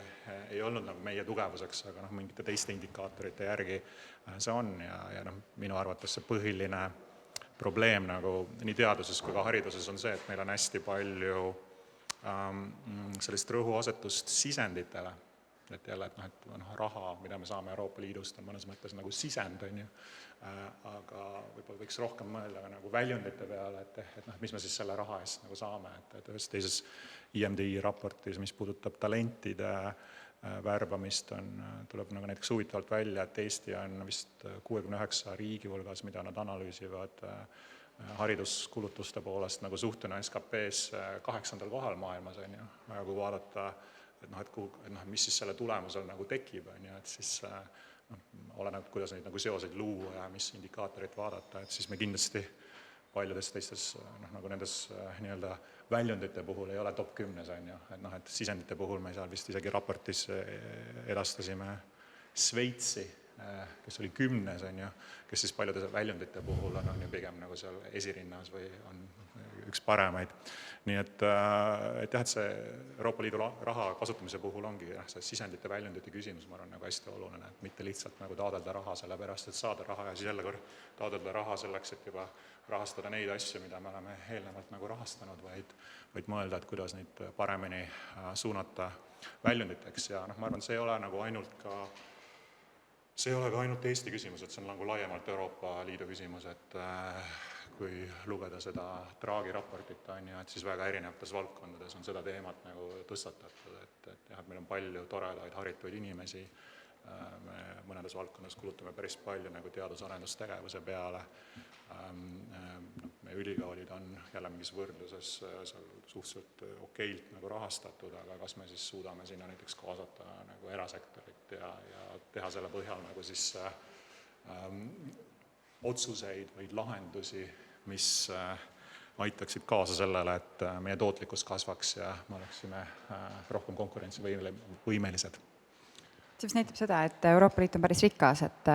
ei olnud nagu meie tugevuseks, aga mingite teiste indikaatorite järgi see on ja minu arvates see põhiline probleem nagu nii teaduses kui ka hariduses on see, et meil on hästi palju sellist rõhuasetust sisenditele, et jälle, et raha, mida me saame Euroopa Liidust, on mõnes mõttes nagu sisend, aga võib-olla võiks rohkem mõelda nagu väljundite peale, et mis me siis selle raha eest nagu saame, et ühes teises IMDI raportis, mis puudutab talentide värbamist, tuleb nagu näiteks huvitavalt välja, et Eesti on vist 69 riigi hulgas, mida nad analüüsivad hariduskulutuste poolest nagu suhtena SKP-s 8. kohal maailmas, aga kui vaadata, et mis siis selle tulemusel nagu tekib, et siis oleneb, kuidas neid nagu seoseid luua ja mis indikaatorit vaadata, et siis me kindlasti paljudes teistes nagu nendes nii-öelda väljundite puhul ei ole top 10, et sisendite puhul me seal vist isegi raportis edastasime Sveitsi, kes oli 10, kes siis paljude väljundite puhul on pigem nagu seal esirinnas või on üks paremaid. Nii et jah, et see Euroopa Liidu raha kasutamise puhul ongi see sisendite väljundite küsimus, ma arvan, nagu hästi oluline, et mitte lihtsalt nagu taodelda raha sellepärast, et saada raha ja siis jälle taodelda raha selleks, et juba rahastada neid asju, mida me oleme eelnevalt nagu rahastanud, vaid mõelda, et kuidas neid paremini suunata väljunditeks ja ma arvan, see ei ole nagu ainult ka See ei ole ka ainult Eesti küsimus, et see on nagu laiemalt Euroopa Liidu küsimus, et kui lugeda seda Draghi raportit, et siis väga erinevates valdkondades on seda teemat nagu tõstatatud, et jah, et meil on palju toredaid haritud inimesi, me mõnedes valdkondades kulutame päris palju nagu teadus-arendustegevuse peale, meie ülikoolid on jälle mingis võrdluses seal suhteliselt okeilt nagu rahastatud, aga kas me siis suudame sinna näiteks kaasata nagu erasektorit ja teha selle põhjal nagu siis otsuseid või lahendusi, mis aitaksid kaasa sellele, et meie tootlikkus kasvaks ja me oleksime rohkem konkurentsivõimelised. See näitab seda, et Euroopa Liit on päris rikas, et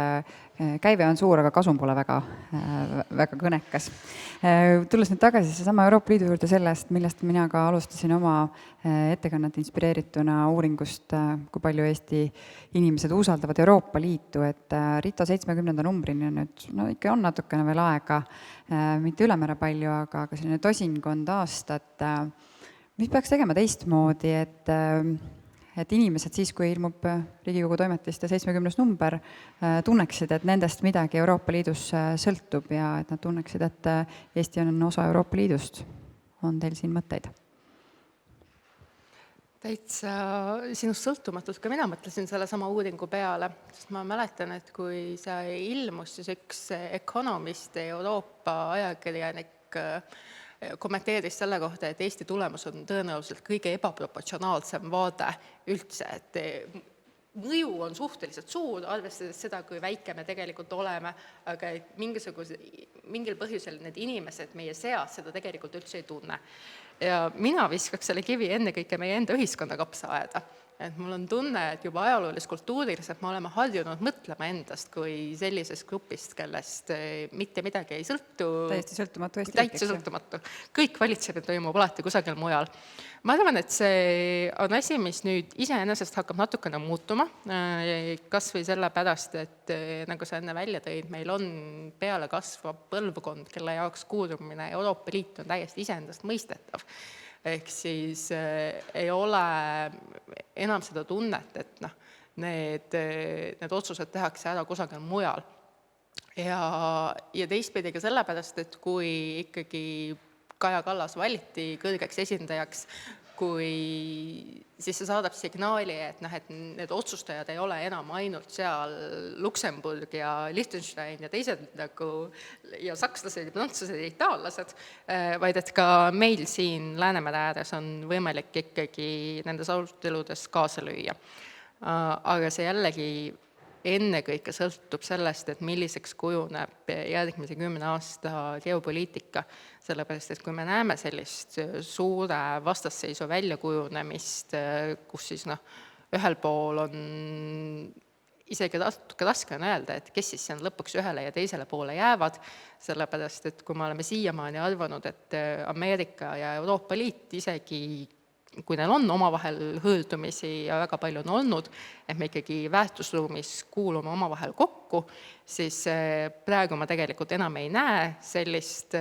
käive on suur, aga kasum pole väga kõnekas. Tulles nüüd tagasi seesama Euroopa Liidu juurde sellest, millest mina ka alustasin oma ettekannet inspireerituna uuringust, kui palju Eesti inimesed usaldavad Euroopa Liitu, et Rito 70. numbrini on nüüd, no ikka on natukene veel aega, mitte ülemäära palju, aga selline tosinkond aastat. Mis peaks tegema teistmoodi, et inimesed siis, kui ilmub Riigikogu toimetiste 70. number, tunneksid, et nendest midagi Euroopa Liidus sõltub ja et nad tunneksid, et Eesti on osa Euroopa Liidust. On teil siin mõtteid? Täitsa sinust sõltumatult, ka mina mõtlesin selle sama uuringu peale, sest ma mäletan, et kui see ilmus, siis üks Economist Euroopa ajakirjanik kommenteeris selle kohta, et Eesti tulemus on tõenäoliselt kõige ebaproportsionaalsem vaade üldse, et mõju on suhteliselt suur, arvestades seda, kui väike me tegelikult oleme, aga mingil põhjusel need inimesed meie seas seda tegelikult üldse ei tunne. Ja mina viskaks selle kivi ennekõike meie enda ühiskonna kapsaaeda. Et mul on tunne, et juba ajaloolis kultuuriliselt me oleme harjunud mõtlema endast kui sellisest grupist, kellest mitte midagi ei sõltu. Täiesti sõltumatu Eesti riik. Täiesti sõltumatu. Kõik valitsemine toimub alati kusagil mujal. Ma arvan, et see on asi, mis nüüd iseenesest hakkab natukene muutuma, kas või sellepärast, et nagu sa enne välja tõid, meil on peale kasvav põlvkond, kelle jaoks kuulumine Euroopa Liit on täiesti iseendast mõistetav. Ehk siis ei ole enam seda tunnet, et need otsused tehakse ära kusagil mujal. Ja teistpidi ka sellepärast, et kui ikkagi Kaja Kallas valiti kõrgeks esindajaks, siis see saadab signaali, et need otsustajad ei ole enam ainult seal Luksemburg ja Liechtenstein ja teised ja sakslased ja prantslased ja itaallased, vaid et ka meil siin Läänemere ääres on võimalik ikkagi nendes aruteludes kaasa lüüa. Aga see jällegi ennekõike sõltub sellest, et milliseks kujuneb järgmise 10 aasta geopoliitika, sellepärast, et kui me näeme sellist suure vastasseisu väljakujunemist, kus siis ühel pool on isegi natuke raske on öelda, et kes siis lõpuks ühele ja teisele poole jäävad, sellepärast, et kui me oleme siiamaani arvanud, et Ameerika ja Euroopa Liit isegi kui neil on omavahel hõõldumisi ja väga palju on olnud, et me ikkagi väärtusruumis kuulume omavahel kokku, siis praegu ma tegelikult enam ei näe sellist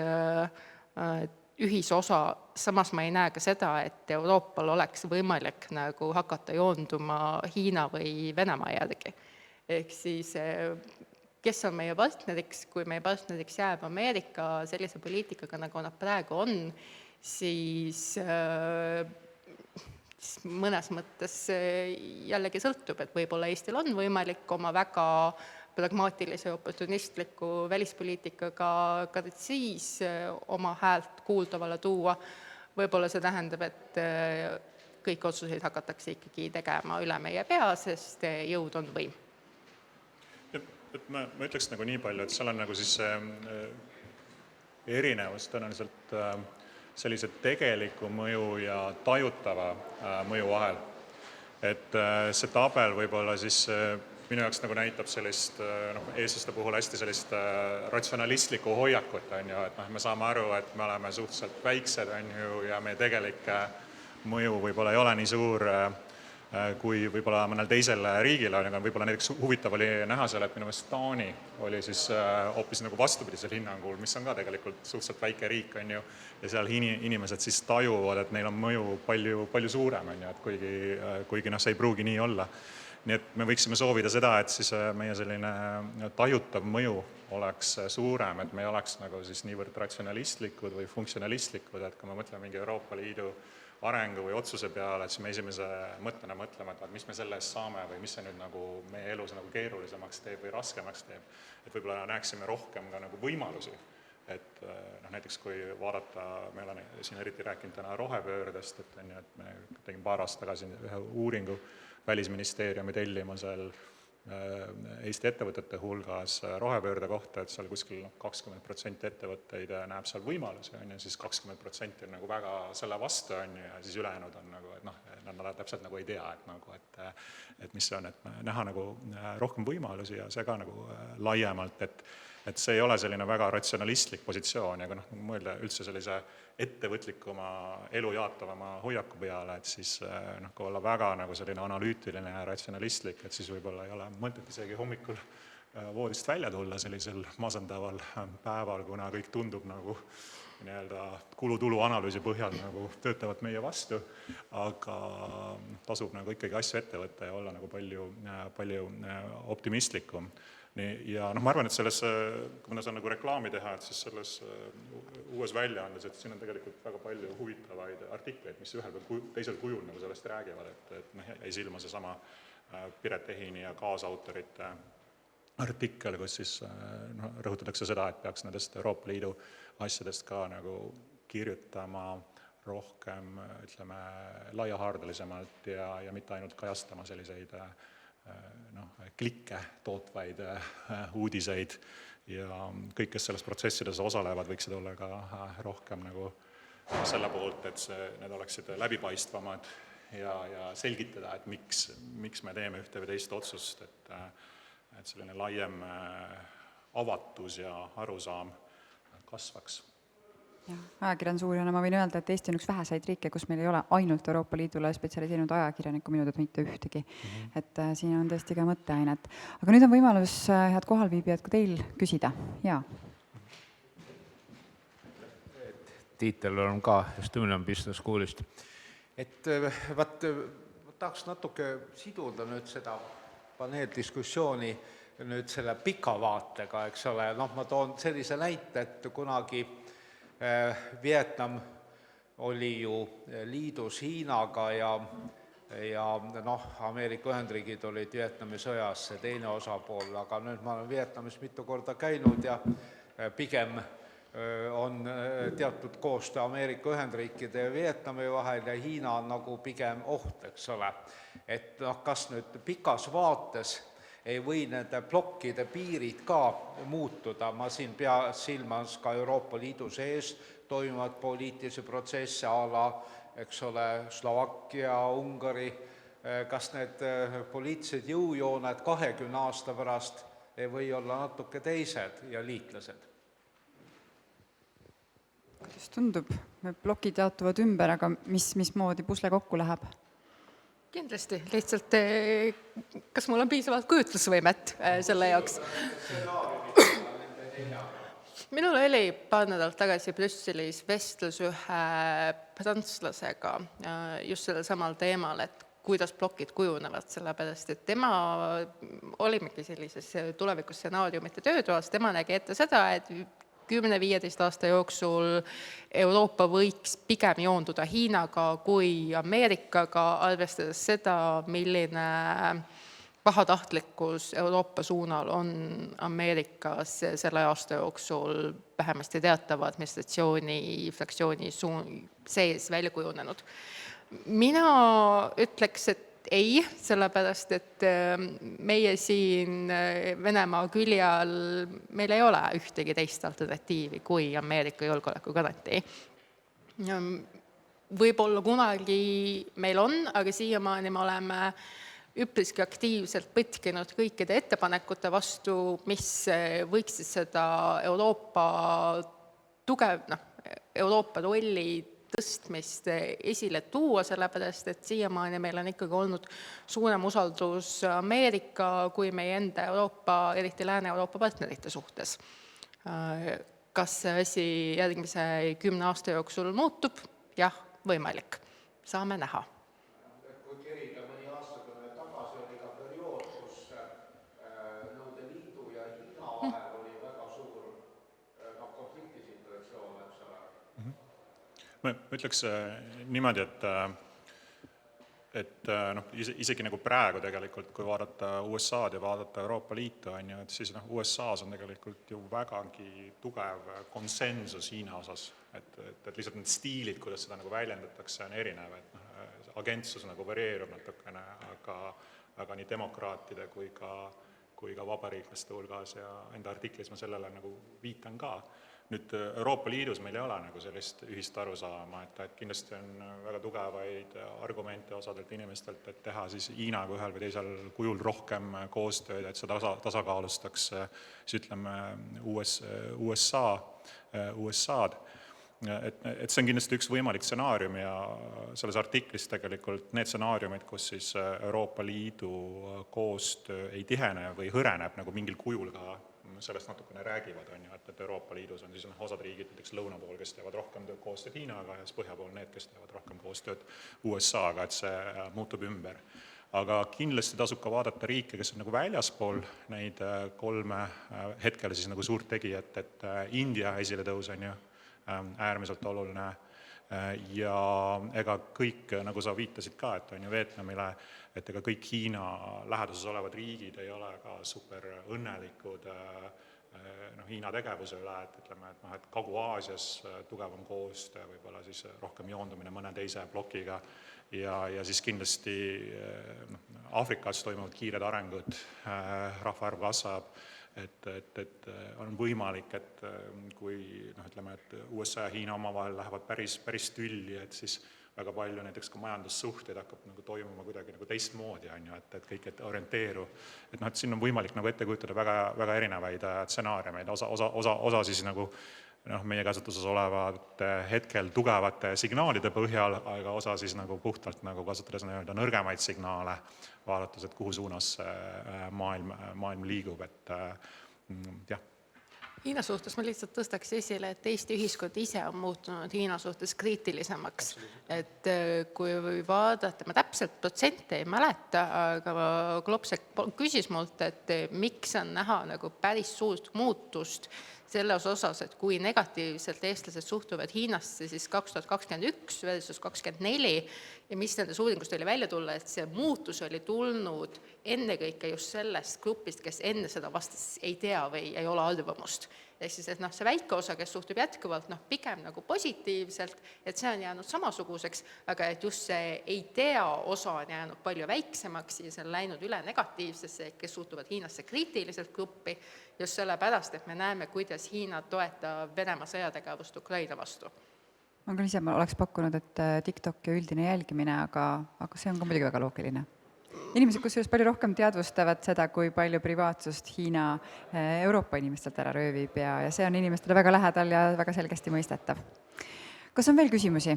ühisosa, samas ma ei näe ka seda, et Euroopal oleks võimalik nagu hakata joonduma Hiina või Venemaa järgi. Ehk siis kes on meie partneriks, kui meie partneriks jääb Ameerika sellise poliitikaga, nagu nad praegu on, siis mõnes mõttes jällegi sõltub, et võib-olla Eestil on võimalik oma väga pragmaatilise ja oportunistliku välispoliitikaga ka siis oma häält kuuldavale tuua. Võib-olla see tähendab, et kõik otsuseid hakatakse ikkagi tegema üle meie pea, sest jõud on võim. Ma ütleks nagu nii palju, et seal on nagu siis erinevus tõenäoliselt sellise tegeliku mõju ja tajutava mõju vahel. Et see tabel võib-olla siis minu jaoks nagu näitab sellist, eestlaste puhul hästi sellist ratsionalistlikku hoiakut, et me saame aru, et me oleme suhteliselt väiksed ja meie tegelik mõju võib-olla ei ole nii suur, kui võib-olla mõnel teisel riigil, aga võib-olla näiteks huvitav oli näha seal, et minu meelest Taani oli siis hoopis nagu vastupidisel hinnangul, mis on ka tegelikult suhteliselt väike riik, ja seal inimesed siis tajuvad, et neil on mõju palju suurem, et kuigi see ei pruugi nii olla. Nii et me võiksime soovida seda, et siis meie selline tajutav mõju oleks suurem, et me ei oleks nagu siis niivõrd ratsionalistlikud või funktsionalistlikud, et kui me mõtleme mingi Euroopa Liidu arengu või otsuse peale, et siis me esimese mõttena mõtleme, et mis me selle eest saame või mis see nüüd nagu meie elus nagu keerulisemaks teeb või raskemaks teeb. Et võib-olla näeksime rohkem ka nagu võimalusi. Et näiteks kui vaadata, me oleme siin eriti rääkinud täna rohepöördest, et me tegime paar aastat tagasi ühe uuringu Välisministeeriumi tellimusel Eesti ettevõtete hulgas rohepöörde kohta, et seal kuskil 20% ettevõtteid näeb seal võimalusi, siis 20% on nagu väga selle vastu, ja siis ülejäänud on nagu, et nad täpselt nagu ei tea, et mis see on, et näha nagu rohkem võimalusi ja see ka nagu laiemalt, et see ei ole selline väga ratsionalistlik positsioon, ja kui mõelda üldse sellise ettevõtlikuma, elu jaatavama hoiaku peale, et siis kui olla väga nagu selline analüütiline ja ratsionalistlik, et siis võib-olla ei ole mõtet isegi hommikul voodist välja tulla sellisel masendaval päeval, kuna kõik tundub nagu kulu-tulu analüüsi põhjal nagu töötavad meie vastu, aga tasub nagu ikkagi asju ette võtta ja olla nagu palju optimistlikum. Ja ma arvan, et selles, kui ma saan nagu reklaami teha, et siis selles uues väljaandes, et siin on tegelikult väga palju huvitavaid artikleid, mis ühel või teisel kujul nagu sellest räägivad, et jäi silma seesama Piret Ehini ja kaasautorite artikkel, kus siis rõhutatakse seda, et peaks nendest Euroopa Liidu asjadest ka nagu kirjutama rohkem, ütleme, laiahaardelisemalt ja mitte ainult kajastama selliseid klikke tootvaid uudiseid, ja kõik, kes selles protsessides osalevad, võiksid olla ka rohkem nagu selle poolt, et need oleksid läbipaistvamad ja selgitada, et miks me teeme ühte või teist otsust, et selline laiem avatus ja arusaam kasvaks. Ajakirjandusuurijana ma võin öelda, et Eesti on üks väheseid riike, kus meil ei ole ainult Euroopa Liidule spetsialiseerinud ajakirjanikku, minu teada mitte ühtegi. Et siin on tõesti ka mõtteainet. Aga nüüd on võimalus, head kohalviibijad, ka teil küsida. Jaa. Tiitel on ka just Ümen Business Schoolist. Et tahaks natuke siduda nüüd seda paneeldiskussiooni nüüd selle pika vaatega, eks ole. Ma toon sellise näite, et kunagi Vietnam oli ju liidus Hiinaga ja Ameerika Ühendriigid olid Vietnami sõjas see teine osapool, aga nüüd ma olen Vietnamis mitu korda käinud ja pigem on teatud koostöö Ameerika Ühendriikide ja Vietnami vahel ja Hiina on nagu pigem oht, eks ole. Et kas nüüd pikas vaates ei või nende plokkide piirid ka muutuda, ma siin pea silmas ka Euroopa Liidu sees toimuvad poliitilisi protsesse ala, eks ole, Slovakkia, Ungari, kas need poliitilised jõujooned 20 aasta pärast ei või olla natuke teised ja liitlased? Kuidas tundub, plokid jaotuvad ümber, aga mismoodi pusle kokku läheb? Kindlasti, lihtsalt kas mul on piisavalt kujutlusvõimet selle jaoks? Minul oli paar nädalat tagasi Brüsselis vestlus ühe prantslasega just sellel samal teemal, et kuidas plokid kujunevad, sellepärast, et tema olimegi sellises tulevikustsenaariumite töötoas, tema nägi ette seda, et 10-15 aasta jooksul Euroopa võiks pigem joonduda Hiinaga kui Ameerikaga, arvestades seda, milline pahatahtlikkus Euroopa suunal on Ameerikas selle aasta jooksul vähemasti teatava administratsiooni fraktsiooni sees välja kujunenud. Mina ütleks, et ei, sellepärast, et meie siin Venemaa külje all, meil ei ole ühtegi teist alternatiivi kui Ameerika julgeolekugarantii. Võib-olla kunagi meil on, aga siiamaani me oleme üpriski aktiivselt põtkinud kõikide ettepanekute vastu, mis võiksid seda Euroopa rolli tõstmist esile tuua, sellepärast, et siiamaani meil on ikkagi olnud suurem usaldus Ameerika kui meie enda Euroopa, eriti Lääne-Euroopa partnerite suhtes. Kas see asi järgmise 10 aasta jooksul muutub? Jah, võimalik. Saame näha. Kui kerida mõni aastakõne tagasi oli ka periood, kus Nõukogude Liidu ja Hiina vahel oli väga ma ütleks niimoodi, et noh, isegi nagu praegu tegelikult, kui vaadata USA-d ja vaadata Euroopa Liitu, on ju, et siis noh, USA-s on tegelikult ju vägagi tugev konsensus Hiina osas, et lihtsalt need stiilid, kuidas seda nagu väljendatakse, on erinev, et noh, agentsus nagu varieerub natukene, aga nii demokraatide kui ka vabariiklaste hulgas ja enda artiklis ma sellele nagu viitan ka. Nüüd Euroopa Liidus meil ei ole nagu sellist ühist arusaama, et kindlasti on väga tugevaid argumente osadelt inimestelt, et teha siis Hiinaga ühel või teisel kujul rohkem koostööd, et see tasakaalustaks siis ütleme USA-d. Et see on kindlasti üks võimalik stsenaarium ja selles artiklis tegelikult need stsenaariumid, kus siis Euroopa Liidu koostöö ei tihene või hõreneb nagu mingil kujul ka sellest natukene räägivad, on ju, et Euroopa Liidus on siis osad riigid, näiteks lõuna pool, kes teevad rohkem koostööd Hiinaga ja siis põhja pool need, kes teevad rohkem koostööd USA-ga, et see muutub ümber. Aga kindlasti tasub ka vaadata riike, kes on nagu väljaspool neid kolme hetkel siis nagu suurt tegijat, et India esiletõus on ju äärmiselt oluline ja ega kõik, nagu sa viitasid ka, et on ju Vietnamile, et ega kõik Hiina läheduses olevad riigid ei ole ka super õnnelikud Hiina tegevuse üle, et ütleme, et Kagu-Aasias tugevam koostöö, võib-olla siis rohkem joondumine mõne teise plokiga ja siis kindlasti Aafrikas toimuvad kiired arengud, rahvaarv kasvab, et on võimalik, et kui ütleme, et USA ja Hiina omavahel lähevad päris tülli, et siis väga palju näiteks ka majandussuhteid hakkab nagu toimuma kuidagi nagu teistmoodi, on ju, et kõik et orienteeru. Et siin on võimalik nagu ette kujutada väga erinevaid stsenaariumeid, osa siis nagu meie käsutuses olevate hetkel tugevate signaalide põhjal, aga osa siis nagu puhtalt nagu kasutades nõrgemaid signaale, vaadates, et kuhu suunas maailm liigub, et jah. Hiina suhtes ma lihtsalt tõstaks esile, et Eesti ühiskond ise on muutunud Hiina suhtes kriitilisemaks. Et kui vaadata, ma täpselt protsente ei mäleta, aga Klopsek küsis mult, et miks on näha nagu päris suurt muutust selles osas, et kui negatiivselt eestlased suhtuvad Hiinasse siis 2021 versus 2024 ja mis nendes uuringust oli välja tulla, et see muutus oli tulnud ennekõike just sellest grupist, kes enne seda vastas ei tea või ei ole arvamust. Ehk siis, et see väike osa, kes suhtub jätkuvalt pigem nagu positiivselt, et see on jäänud samasuguseks, aga et just see ei tea osa on jäänud palju väiksemaks ja see on läinud üle negatiivsesse, kes suhtuvad Hiinasse kriitiliselt gruppi, just sellepärast, et me näeme, kuidas Hiina toetab Venemaa sõjategevust Ukraina vastu. Ma küll ise oleks pakkunud, et TikTok ja üldine jälgimine, aga see on ka muidugi väga loogiline. Inimesed kusjuures palju rohkem teadvustavad seda, kui palju privaatsust Hiina Euroopa inimestelt ära röövib ja see on inimestele väga lähedal ja väga selgesti mõistetav. Kas on veel küsimusi?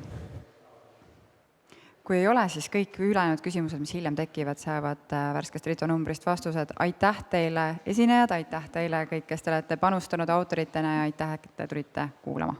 Kui ei ole, siis kõik ülejäänud küsimused, mis hiljem tekivad, saavad värskest Rito numbrist vastused. Aitäh teile esinejad, aitäh teile kõik, kes te olete panustanud autoritena ja aitäh, et te tulite kuulama.